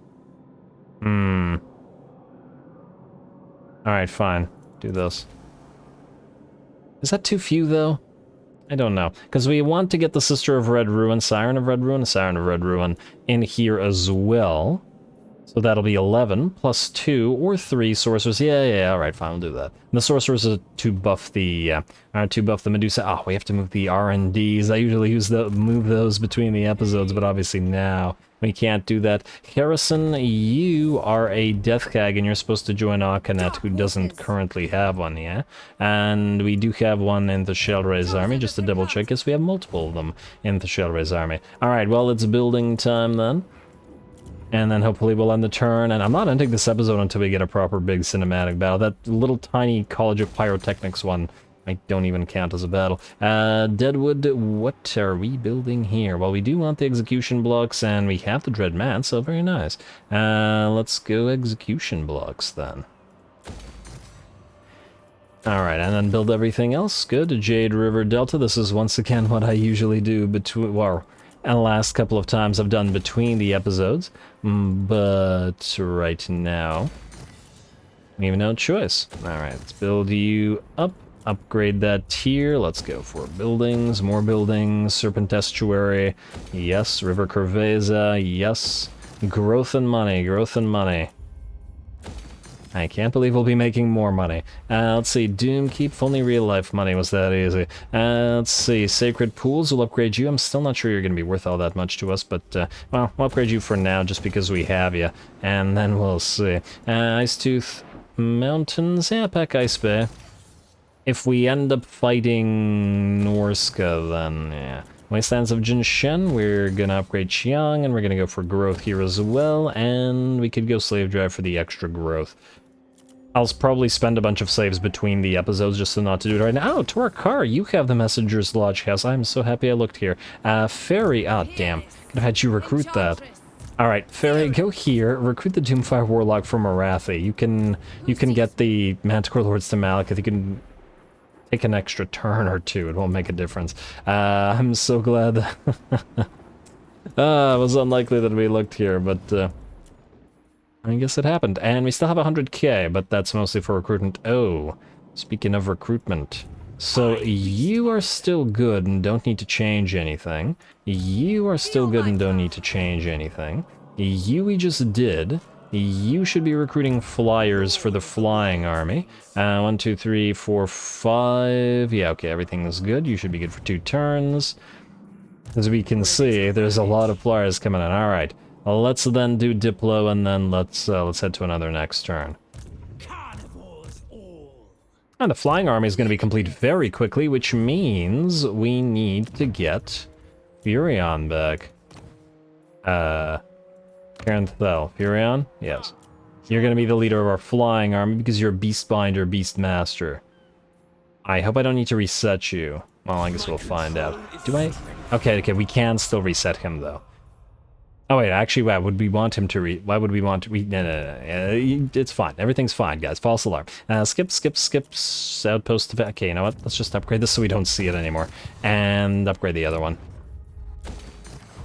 Alright, fine. Do this. Is that too few, though? I don't know. Because we want to get the Sister of Red Ruin, Siren of Red Ruin, Siren of Red Ruin in here as well. So that'll be 11 plus 2 or 3 sorcerers. Yeah, all right, fine, we'll do that. And the sorcerers are to buff the Medusa. Oh, we have to move the R&Ds. I usually move those between the episodes, but obviously now we can't do that. Harrison, you are a Death Hag, and you're supposed to join Akanet, who doesn't currently have one, yeah? And we do have one in the Shellraise army, just to double check. Yes, we have multiple of them in the Shellraise army. All right, well, it's building time then. And then hopefully we'll end the turn, and I'm not ending this episode until we get a proper big cinematic battle. That little tiny College of Pyrotechnics one, I don't even count as a battle. Deadwood, what are we building here? Well, we do want the execution blocks, and we have the Dread Man, so very nice. Let's go execution blocks then. Alright, and then build everything else. Good. Jade River Delta. This is once again what I usually do between, well, and the last couple of times I've done between the episodes, but right now, we have no choice. Alright, let's build you up, upgrade that tier, let's go for buildings, more buildings, Serpent Estuary, yes, River Curveza, yes, growth and money, growth and money. I can't believe we'll be making more money. Let's see, Doomkeep, if only real life money was that easy. Let's see, Sacred Pools will upgrade you. I'm still not sure you're going to be worth all that much to us, but, well, we'll upgrade you for now just because we have you. And then we'll see. Icetooth Mountains, yeah, pack Ice Bay. If we end up fighting Norska, then, yeah. Wastelands of Jinshen, we're gonna upgrade Xiang, and we're gonna go for growth here as well, and we could go Slave Drive for the extra growth. I'll probably spend a bunch of saves between the episodes just so not to do it right now. Oh, Torakar, you have the Messenger's Lodge House. I'm so happy I looked here. Fairy, ah, damn. Could have had you recruit that. Alright, Fairy, go here, recruit the Doomfire Warlock from Arathi. You can get the Manticore Lords to Malekith. You can take an extra turn or two, it won't make a difference. I'm so glad. It was unlikely that we looked here, but I guess it happened. And we still have 100k, but that's mostly for recruitment. Oh, speaking of recruitment. So you are still good and don't need to change anything. You are still good and don't need to change anything. You we just did. You should be recruiting flyers for the flying army. 1, 2, 3, 4, 5. Yeah, okay, everything is good. You should be good for 2 turns. As we can see, there's a lot of flyers coming in. All right, well, let's then do Diplo, and then let's head to another next turn. And the flying army is going to be complete very quickly, which means we need to get Furion back. Karenthel. Furion? Yes. You're going to be the leader of our flying army because you're Beastbinder, Beastmaster. I hope I don't need to reset you. Well, I guess we'll find out. Do I? Okay, we can still reset him, though. Oh, wait, actually, why would we want him to why would we want to no. It's fine. Everything's fine, guys. False alarm. Skip, outpost. Okay, you know what? Let's just upgrade this so we don't see it anymore. And upgrade the other one.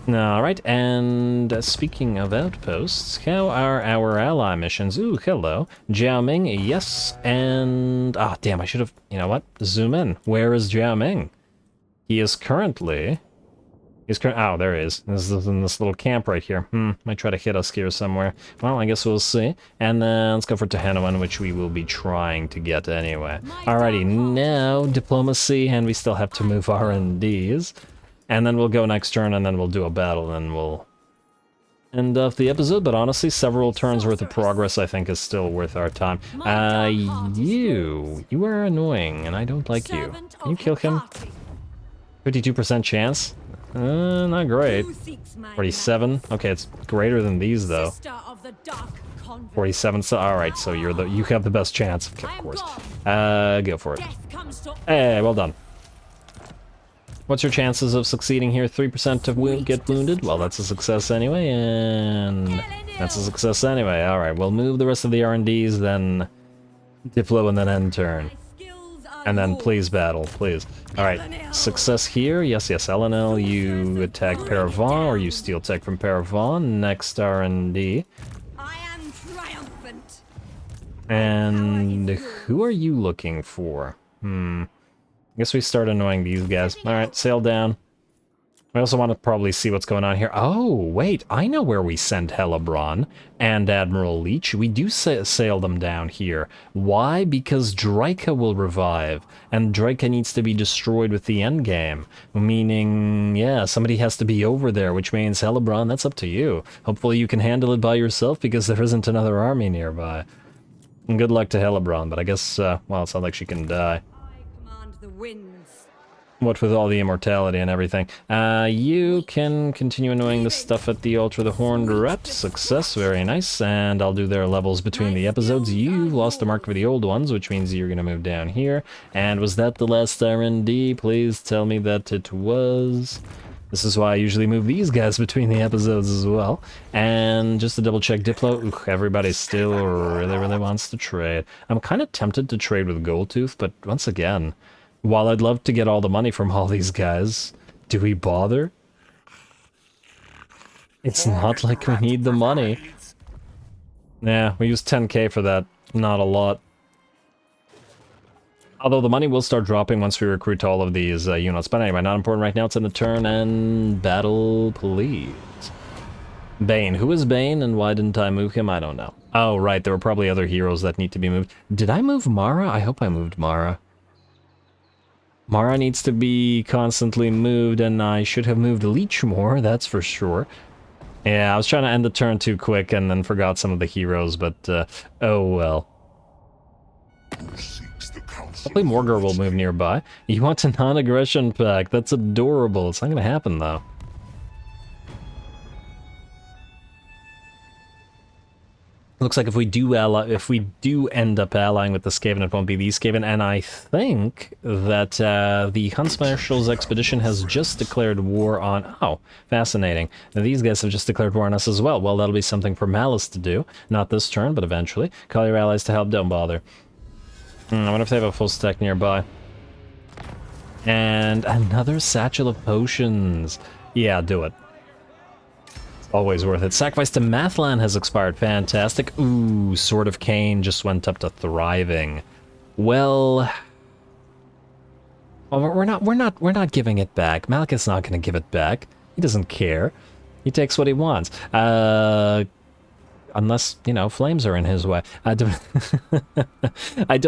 Alright, and speaking of outposts, how are our ally missions? Ooh, hello. Jiao-Ming, yes, and... Ah, damn, I should have... You know what? Zoom in. Where is Jiao-Ming? He is currently... Oh, there he is. This is in this little camp right here. Might try to hit us here somewhere. Well, I guess we'll see. And then let's go for Tehenoan, which we will be trying to get anyway. Alrighty, now diplomacy, and we still have to move R&Ds. And then we'll go next turn, and then we'll do a battle, and we'll end off the episode. But honestly, several turns worth of progress, I think, is still worth our time. You are annoying, and I don't like you. Can you kill him? 52% chance? Not great. 47? Okay, it's greater than these, though. 47, so alright, so you have the best chance, okay, of course. Go for it. Hey, well done. What's your chances of succeeding here? 3% to get wounded? Well, that's a success anyway, and that's a success anyway. Alright, we'll move the rest of the R&Ds, then Diplo, and then end turn. And then please battle, please. Alright, success here. Yes, LNL, you attack Paravon, or you steal tech from Paravon. Next R&D. And who are you looking for? I guess we start annoying these guys. Alright, sail down. I also want to probably see what's going on here. Oh, wait, I know where we send Hellebrand and Admiral Leech. We do sail them down here. Why? Because Draika will revive, and Draika needs to be destroyed with the endgame. Meaning, yeah, somebody has to be over there, which means Hellebrand, that's up to you. Hopefully you can handle it by yourself, because there isn't another army nearby. And good luck to Hellebrand, but I guess, well, it's not like she can die. The winds. What with all the immortality and everything. You can continue annoying the stuff at the altar, the Horned Rat. Success, very nice. And I'll do their levels between the episodes. You lost the mark for the old ones, which means you're gonna move down here. And was that the last R&D? Please tell me that it was. This is why I usually move these guys between the episodes as well. And just to double check Diplo, everybody still really wants to trade. I'm kind of tempted to trade with Goldtooth, but once again, while I'd love to get all the money from all these guys, do we bother? It's not like we need the money. Yeah, we used 10k for that. Not a lot. Although the money will start dropping once we recruit all of these units. But anyway, not important right now. It's in the turn and battle, please. Bane. Who is Bane and why didn't I move him? I don't know. Oh, right. There were probably other heroes that need to be moved. Did I move Mara? I hope I moved Mara. Mara needs to be constantly moved, and I should have moved Leech more, that's for sure. Yeah, I was trying to end the turn too quick and then forgot some of the heroes, but oh well. Hopefully Morgar will move nearby. You want a non-aggression pact? That's adorable. It's not gonna happen though. Looks like if we do end up allying with the Skaven, it won't be the Skaven, and I think that the Huntsmarshal's expedition has just declared war on... Oh, fascinating. Now, these guys have just declared war on us as well. Well, that'll be something for Malice to do. Not this turn, but eventually. Call your allies to help, don't bother. I wonder if they have a full stack nearby. And another satchel of potions. Yeah, do it. Always worth it. Sacrifice to Mathlan has expired. Fantastic. Ooh, Sword of Cain just went up to thriving. Well, we're not giving it back. Malekith's not going to give it back. He doesn't care. He takes what he wants. Unless, you know, flames are in his way. I don't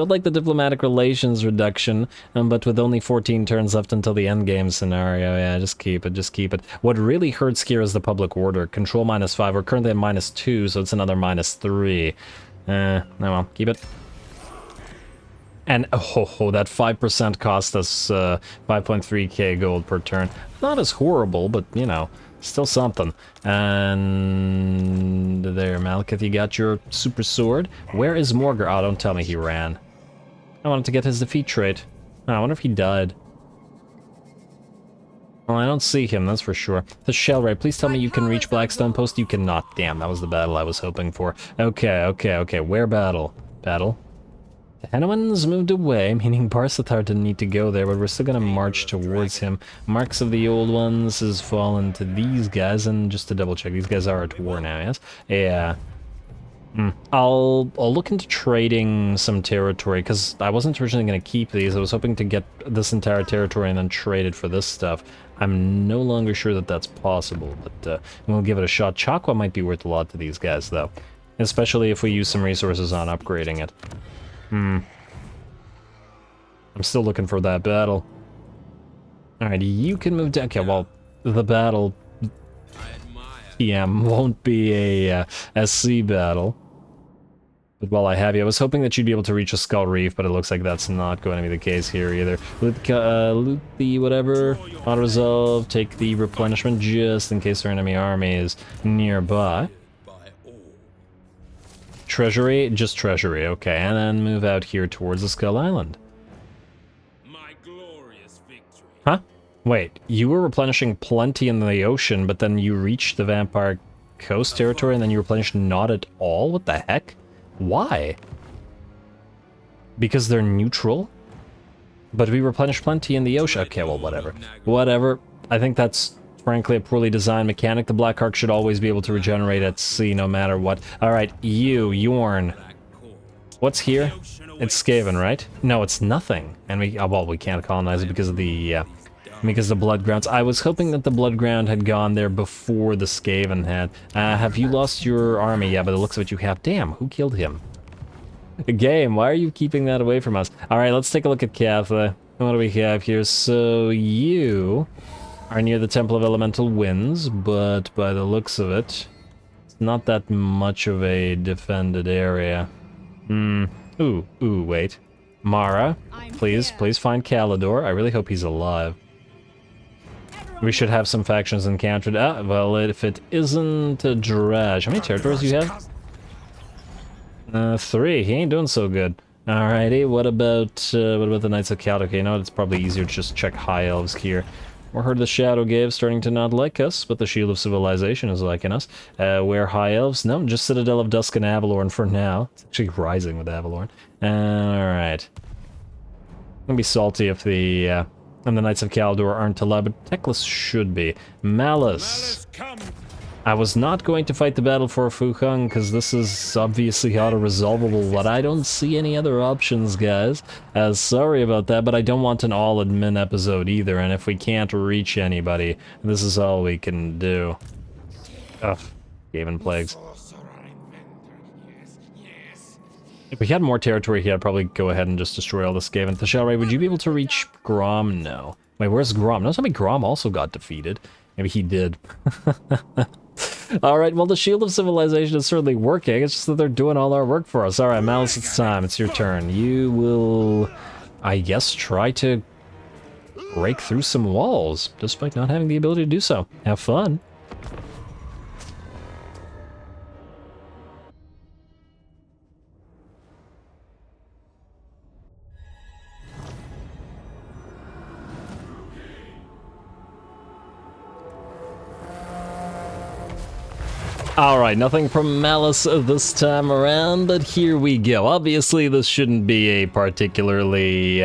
like the diplomatic relations reduction, but with only 14 turns left until the endgame scenario, yeah, just keep it. What really hurts here is the public order. Control -5, we're currently at -2, so it's another -3. No, well, keep it. And, oh, that 5% cost us 5.3k gold per turn. Not as horrible, but, you know, still something. And there, Malekith, you got your super sword. Where is Morgar? Oh, don't tell me he ran. I wanted to get his defeat trait. Oh, I wonder if he died. Well, I don't see him, that's for sure. The Shellray, please tell me you can reach Blackstone Post. You cannot. Damn, that was the battle I was hoping for. Okay. Where battle? Battle? The Hanuans moved away, meaning Barsathar didn't need to go there, but we're still gonna march towards him. Marks of the Old Ones has fallen to these guys, and just to double check, these guys are at war now, yes? Yeah. I'll look into trading some territory, because I wasn't originally going to keep these. I was hoping to get this entire territory and then trade it for this stuff. I'm no longer sure that that's possible, but we'll give it a shot. Chakwa might be worth a lot to these guys, though, especially if we use some resources on upgrading it. I'm still looking for that battle. Alright, you can move down. Okay, well, the battle PM won't be a SC battle. But while I have you, I was hoping that you'd be able to reach a Skull Reef, but it looks like that's not going to be the case here either. Loot the whatever, auto-resolve, take the replenishment just in case our enemy army is nearby. Treasury, just treasury, okay, and then move out here towards the Skull Island. Huh? Wait, you were replenishing plenty in the ocean, but then you reached the Vampire Coast territory and then you replenished not at all? What the heck? Why? Because they're neutral? But we replenish plenty in the ocean. Okay, well, whatever. Whatever. I think that's, frankly, a poorly designed mechanic. The Black Ark should always be able to regenerate at sea, no matter what. Alright, Yorn. What's here? It's Skaven, right? No, it's nothing. And we, oh, well, we can't colonize it because of the, Blood Grounds. I was hoping that the Blood Ground had gone there before the Skaven had. Have you lost your army? Yeah, but it looks like you have. Damn, who killed him? Game, why are you keeping that away from us? Alright, let's take a look at Catha. What do we have here? So, you are near the Temple of Elemental Winds, but by the looks of it, it's not that much of a defended area. Ooh, wait. Mara, please find Kalidor. I really hope he's alive. We should have some factions encountered. Ah, well, if it isn't a Draj. How many territories do you have? 3. He ain't doing so good. Alrighty, what about the Knights of Kaldor? Okay, you know what, it's probably easier to just check High Elves here. We're Herd of the Shadow Gave starting to not like us, but the Shield of Civilization is liking us. Where High Elves? No, just Citadel of Dusk and Avalorn for now. It's actually rising with Avalorn. Alright. Gonna be salty if the Knights of Kaldor aren't allowed, but Teclis should be. Malice. I was not going to fight the battle for Fuheng, because this is obviously auto-resolvable, but I don't see any other options, guys. Sorry about that, but I don't want an all-admin episode either, and if we can't reach anybody, this is all we can do. Ugh, Gaven Plagues. If we had more territory here, I'd probably go ahead and just destroy all the Skaven. Thashalray, would you be able to reach Grom? No. Wait, where's Grom? No, somebody Grom also got defeated. Maybe he did. Alright, well, the Shield of Civilization is certainly working. It's just that they're doing all our work for us. Alright, Malice, it's time. It's your turn. You will, I guess, try to break through some walls, despite not having the ability to do so. Have fun. Alright, nothing from Malice this time around, but here we go. Obviously, this shouldn't be a particularly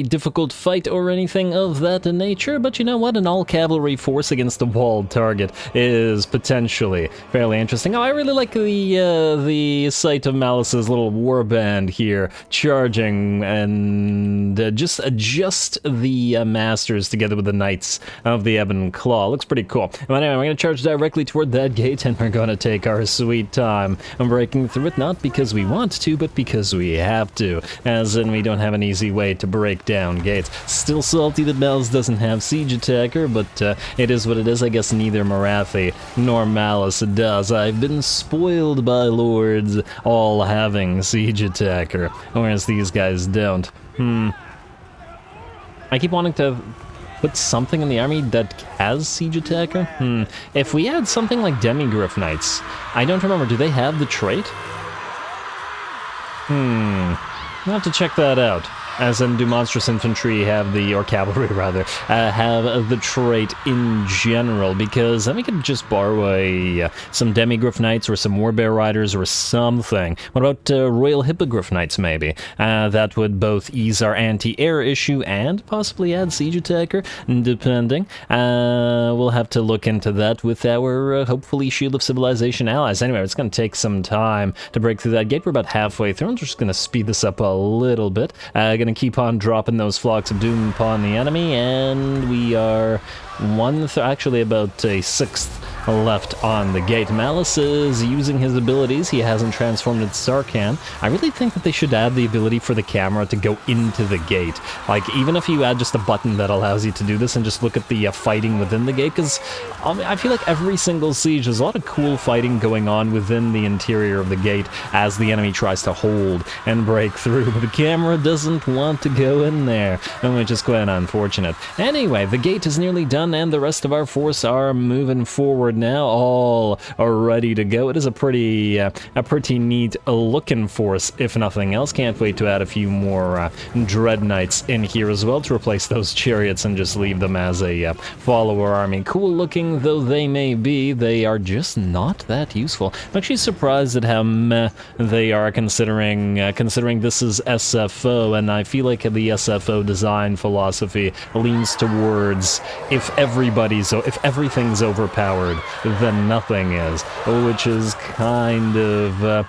difficult fight or anything of that nature, but you know what? An all-cavalry force against a walled target is potentially fairly interesting. Oh, I really like the sight of Malice's little warband here, charging and just adjust the masters together with the Knights of the Ebon Claw. Looks pretty cool. But anyway, we're going to charge directly toward that gate, and we're gonna take our sweet time. I'm breaking through it not because we want to, but because we have to, as in we don't have an easy way to break down gates. Still salty that Malice doesn't have Siege Attacker, but it is what it is. I guess neither Marathi nor Malice does. I've been spoiled by lords all having Siege Attacker, whereas these guys don't. I keep wanting to put something in the army that has Siege Attacker? If we had something like Demigryph Knights, I don't remember, do they have the trait? I'll have to check that out. as in do monstrous infantry have the, or cavalry rather, have the trait in general, because then we could just borrow some Demigryph Knights or some Warbear Riders or something. What about Royal Hippogriff Knights maybe? That would both ease our anti-air issue and possibly add siege attacker, depending. We'll have to look into that with our hopefully Shield of Civilization allies. Anyway, it's going to take some time to break through that gate. We're about halfway through. I'm just going to speed this up a little bit. Going to keep on dropping those flocks of doom upon the enemy, and we are actually about a sixth left on the gate. Malice is using his abilities. He hasn't transformed into Sarkhan. I really think that they should add the ability for the camera to go into the gate. Like, even if you add just a button that allows you to do this and just look at the fighting within the gate, because I feel like every single siege, there's a lot of cool fighting going on within the interior of the gate as the enemy tries to hold and break through, but the camera doesn't want to go in there, which is quite unfortunate. Anyway, the gate is nearly done, and the rest of our force are moving forward now, all are ready to go. It is a pretty neat looking force, if nothing else. Can't wait to add a few more Dread Knights in here as well to replace those chariots and just leave them as a follower army. Cool looking though they may be, they are just not that useful. I'm actually surprised at how meh they are, considering this is SFO, and I feel like the SFO design philosophy leans towards if everything's overpowered, then nothing is, which is kind of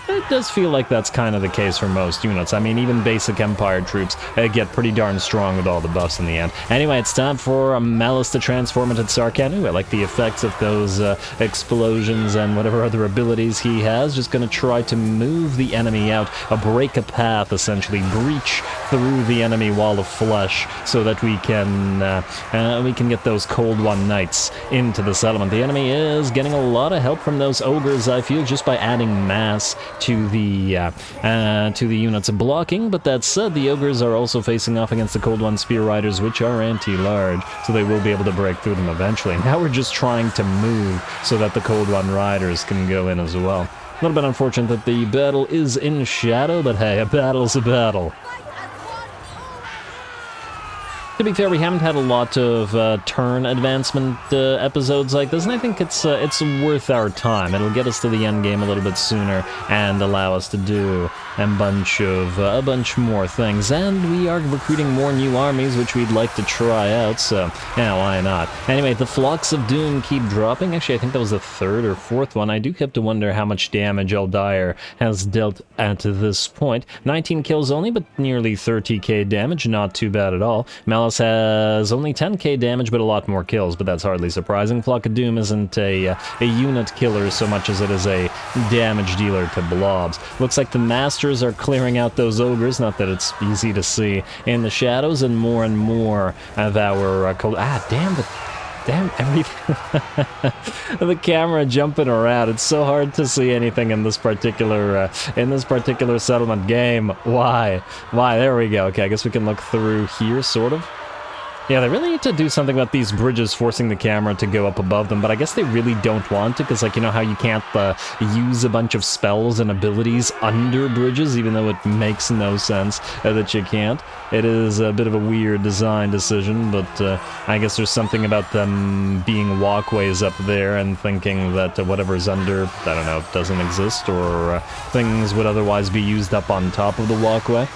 it does feel like that's kind of the case for most units. I mean, even basic Empire troops get pretty darn strong with all the buffs in the end. Anyway, it's time for Malice to transform into Sarkhan. Ooh, I like the effects of those explosions and whatever other abilities he has. Just going to try to move the enemy out, break a path, essentially, breach through the enemy wall of flesh, so that we can get those Cold One Knights into the settlement. The enemy is getting a lot of help from those ogres, I feel, just by adding mass to the units blocking. But that said, the ogres are also facing off against the Cold One Spear Riders, which are anti-large, so they will be able to break through them eventually. Now we're just trying to move so that the Cold One Riders can go in as well. A little bit unfortunate that the battle is in shadow, but hey, a battle's a battle. To be fair, we haven't had a lot of turn advancement episodes like this, and I think it's worth our time. It'll get us to the end game a little bit sooner and allow us to do a bunch more things. And we are recruiting more new armies, which we'd like to try out, so yeah, why not? Anyway, the Flocks of Doom keep dropping. Actually, I think that was the third or fourth one. I do have to wonder how much damage Eldir has dealt at this point. 19 kills only, but nearly 30k damage. Not too bad at all. Malice has only 10k damage, but a lot more kills, but that's hardly surprising. Flock of Doom isn't a unit killer so much as it is a damage dealer to blobs. Looks like the Masters are clearing out those ogres, not that it's easy to see in the shadows, and more of our damn everything. The camera jumping around. It's so hard to see anything in this particular settlement game. Why? There we go. Okay, I guess we can look through here, sort of. Yeah, they really need to do something about these bridges forcing the camera to go up above them, but I guess they really don't want to, because, like, you know how you can't use a bunch of spells and abilities under bridges, even though it makes no sense that you can't. It is a bit of a weird design decision, but I guess there's something about them being walkways up there and thinking that whatever's under, I don't know, doesn't exist, or things would otherwise be used up on top of the walkway.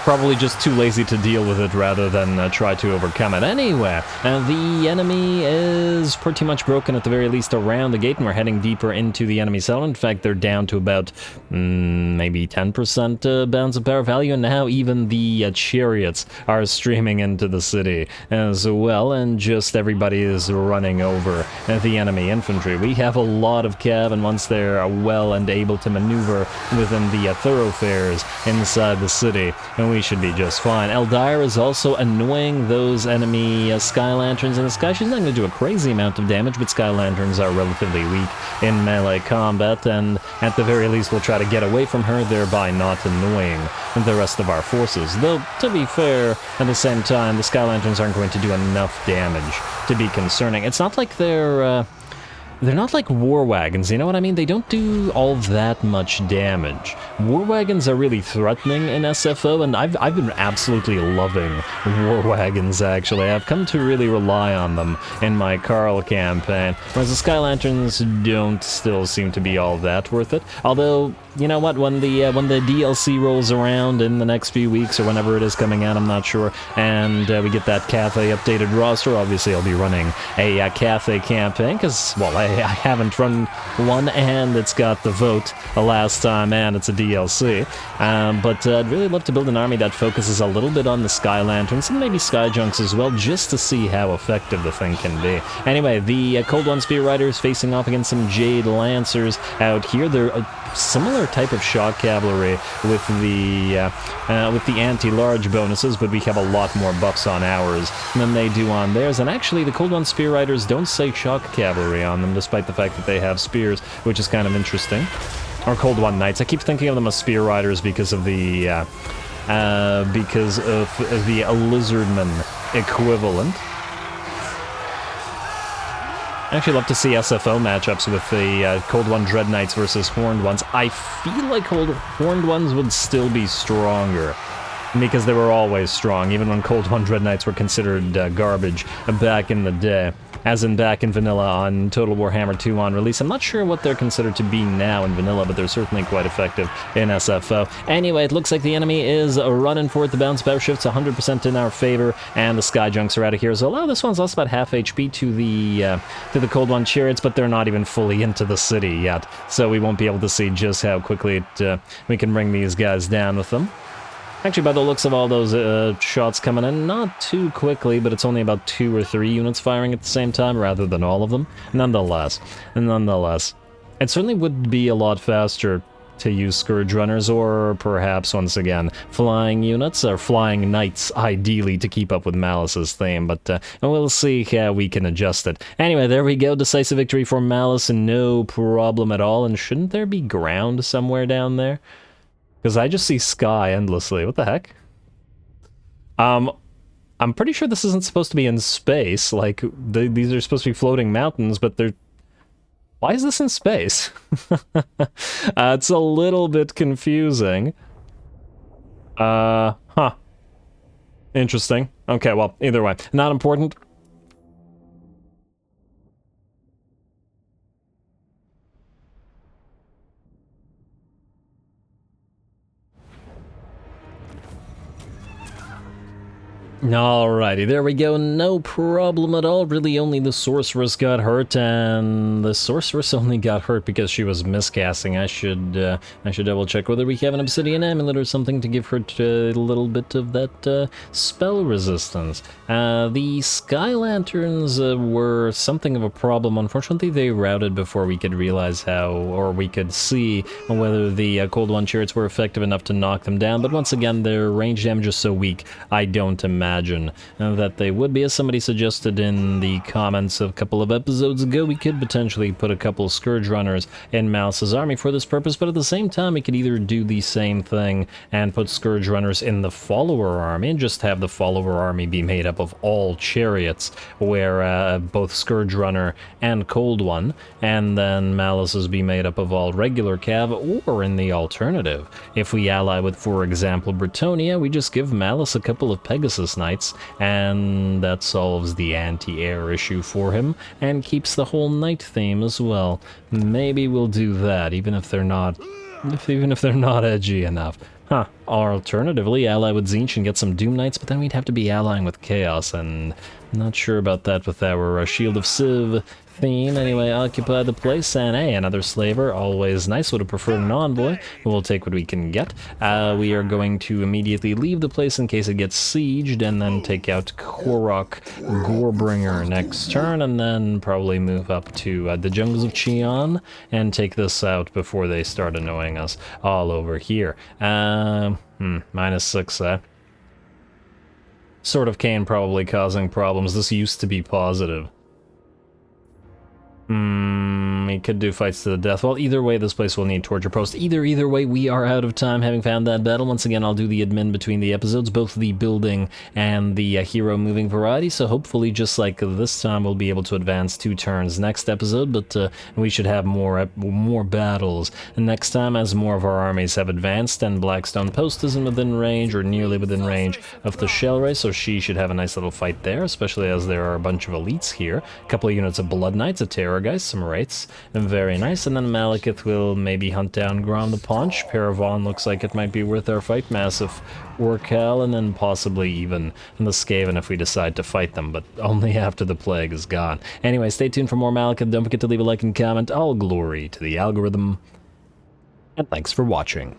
Probably just too lazy to deal with it rather than try to overcome it. Anyway, the enemy is pretty much broken, at the very least, around the gate, and we're heading deeper into the enemy settlement. In fact, they're down to about maybe 10% balance of power value, and now even the chariots are streaming into the city as well, and just everybody is running over the enemy infantry. We have a lot of cav, and once they're well and able to maneuver within the thoroughfares inside the city, and we should be just fine. Eldir is also annoying those enemy Sky Lanterns in the sky. She's not going to do a crazy amount of damage, but Sky Lanterns are relatively weak in melee combat, and at the very least we'll try to get away from her, thereby not annoying the rest of our forces. Though, to be fair, at the same time, the Sky Lanterns aren't going to do enough damage to be concerning. It's not like they're they're not like war wagons, you know what I mean? They don't do all that much damage. War wagons are really threatening in SFO, and I've been absolutely loving war wagons, actually. I've come to really rely on them in my Carl campaign, whereas the Sky Lanterns don't still seem to be all that worth it. Although, you know what, when the DLC rolls around in the next few weeks, or whenever it is coming out, I'm not sure, and we get that Cathay updated roster, obviously I'll be running a Cathay campaign, because, well, I haven't run one, and it's got the vote the last time, and it's a DLC. But I'd really love to build an army that focuses a little bit on the Sky Lanterns, and maybe Sky Junks as well, just to see how effective the thing can be. Anyway, the Cold One Spear Riders facing off against some Jade Lancers out here. They're a similar type of shock cavalry with the anti-large bonuses, but we have a lot more buffs on ours than they do on theirs. And actually, the Cold One Spear Riders don't say shock cavalry on them, despite the fact that they have spears, which is kind of interesting. Or Cold One Knights. I keep thinking of them as spear riders because of the Lizardman equivalent. I actually love to see SFO matchups with the Cold One Dread Knights versus Horned Ones. I feel like Horned Ones would still be stronger, because they were always strong, even when Cold One Dread Knights were considered garbage back in the day. As in back in Vanilla on Total Warhammer 2 on release. I'm not sure what they're considered to be now in Vanilla, but they're certainly quite effective in SFO. Anyway, it looks like the enemy is running for it. The bounce power shift's 100% in our favor, and the Sky Junks are out of here. So, although this one's lost about half HP to the Cold One Chariots, but they're not even fully into the city yet. So we won't be able to see just how quickly we can bring these guys down with them. Actually, by the looks of all those shots coming in, not too quickly, but it's only about 2 or 3 units firing at the same time, rather than all of them. Nonetheless, it certainly would be a lot faster to use Scourge Runners, or perhaps, once again, flying units, or flying knights, ideally, to keep up with Malice's theme, but we'll see how we can adjust it. Anyway, there we go, decisive victory for Malice, and no problem at all, and shouldn't there be ground somewhere down there? Because I just see sky endlessly. What the heck? I'm pretty sure this isn't supposed to be in space. Like, these are supposed to be floating mountains, but they're... Why is this in space? It's a little bit confusing. Huh. Interesting. Okay, well, either way. Not important. Alrighty, there we go, no problem at all. Really only the Sorceress got hurt, and the Sorceress only got hurt because she was miscasting. I should double check whether we have an Obsidian Amulet or something to give her a little bit of that spell resistance. The Sky Lanterns were something of a problem. Unfortunately, they routed before we could realize how, or we could see whether the Cold One Chariots were effective enough to knock them down, but once again, their range damage is so weak, I don't imagine that they would be. As somebody suggested in the comments a couple of episodes ago, we could potentially put a couple of Scourge Runners in Malice's army for this purpose, but at the same time, we could either do the same thing and put Scourge Runners in the Follower army and just have the Follower army be made up of all chariots, where both Scourge Runner and Cold One, and then Malice's be made up of all regular cav, or in the alternative, if we ally with, for example, Britonia, we just give Malice a couple of Pegasus Knights, and that solves the anti-air issue for him, and keeps the whole knight theme as well. Maybe we'll do that, even if they're not edgy enough. Huh. Or alternatively, ally with Tzeentch and get some Doom Knights, but then we'd have to be allying with Chaos, and I'm not sure about that with our Shield of Civ theme. Anyway, occupy the place, and hey, another slaver, always nice. Would have preferred an envoy, but we'll take what we can get. We are going to immediately leave the place in case it gets sieged, and then take out Korok Gorebringer next turn, and then probably move up to the Jungles of Qian, and take this out before they start annoying us all over here. -6, Sword of Cain probably causing problems. This used to be positive. We could do fights to the death. Well, either way, this place will need torture post. Either way, we are out of time having found that battle. Once again, I'll do the admin between the episodes, both the building and the hero moving variety, so hopefully, just like this time, we'll be able to advance 2 turns next episode, but we should have more battles next time as more of our armies have advanced, and Blackstone Post isn't within range, or nearly within range, of the Shell Ray, so she should have a nice little fight there, especially as there are a bunch of elites here. A couple of units of Blood Knights, a Terror Guys, some Wraiths, and very nice. And then Malekith will maybe hunt down Grom the Paunch. Paravon looks like it might be worth our fight. Massive Orcal, and then possibly even the Skaven if we decide to fight them, but only after the plague is gone. Anyway, stay tuned for more Malekith. Don't forget to leave a like and comment. All glory to the algorithm, and thanks for watching.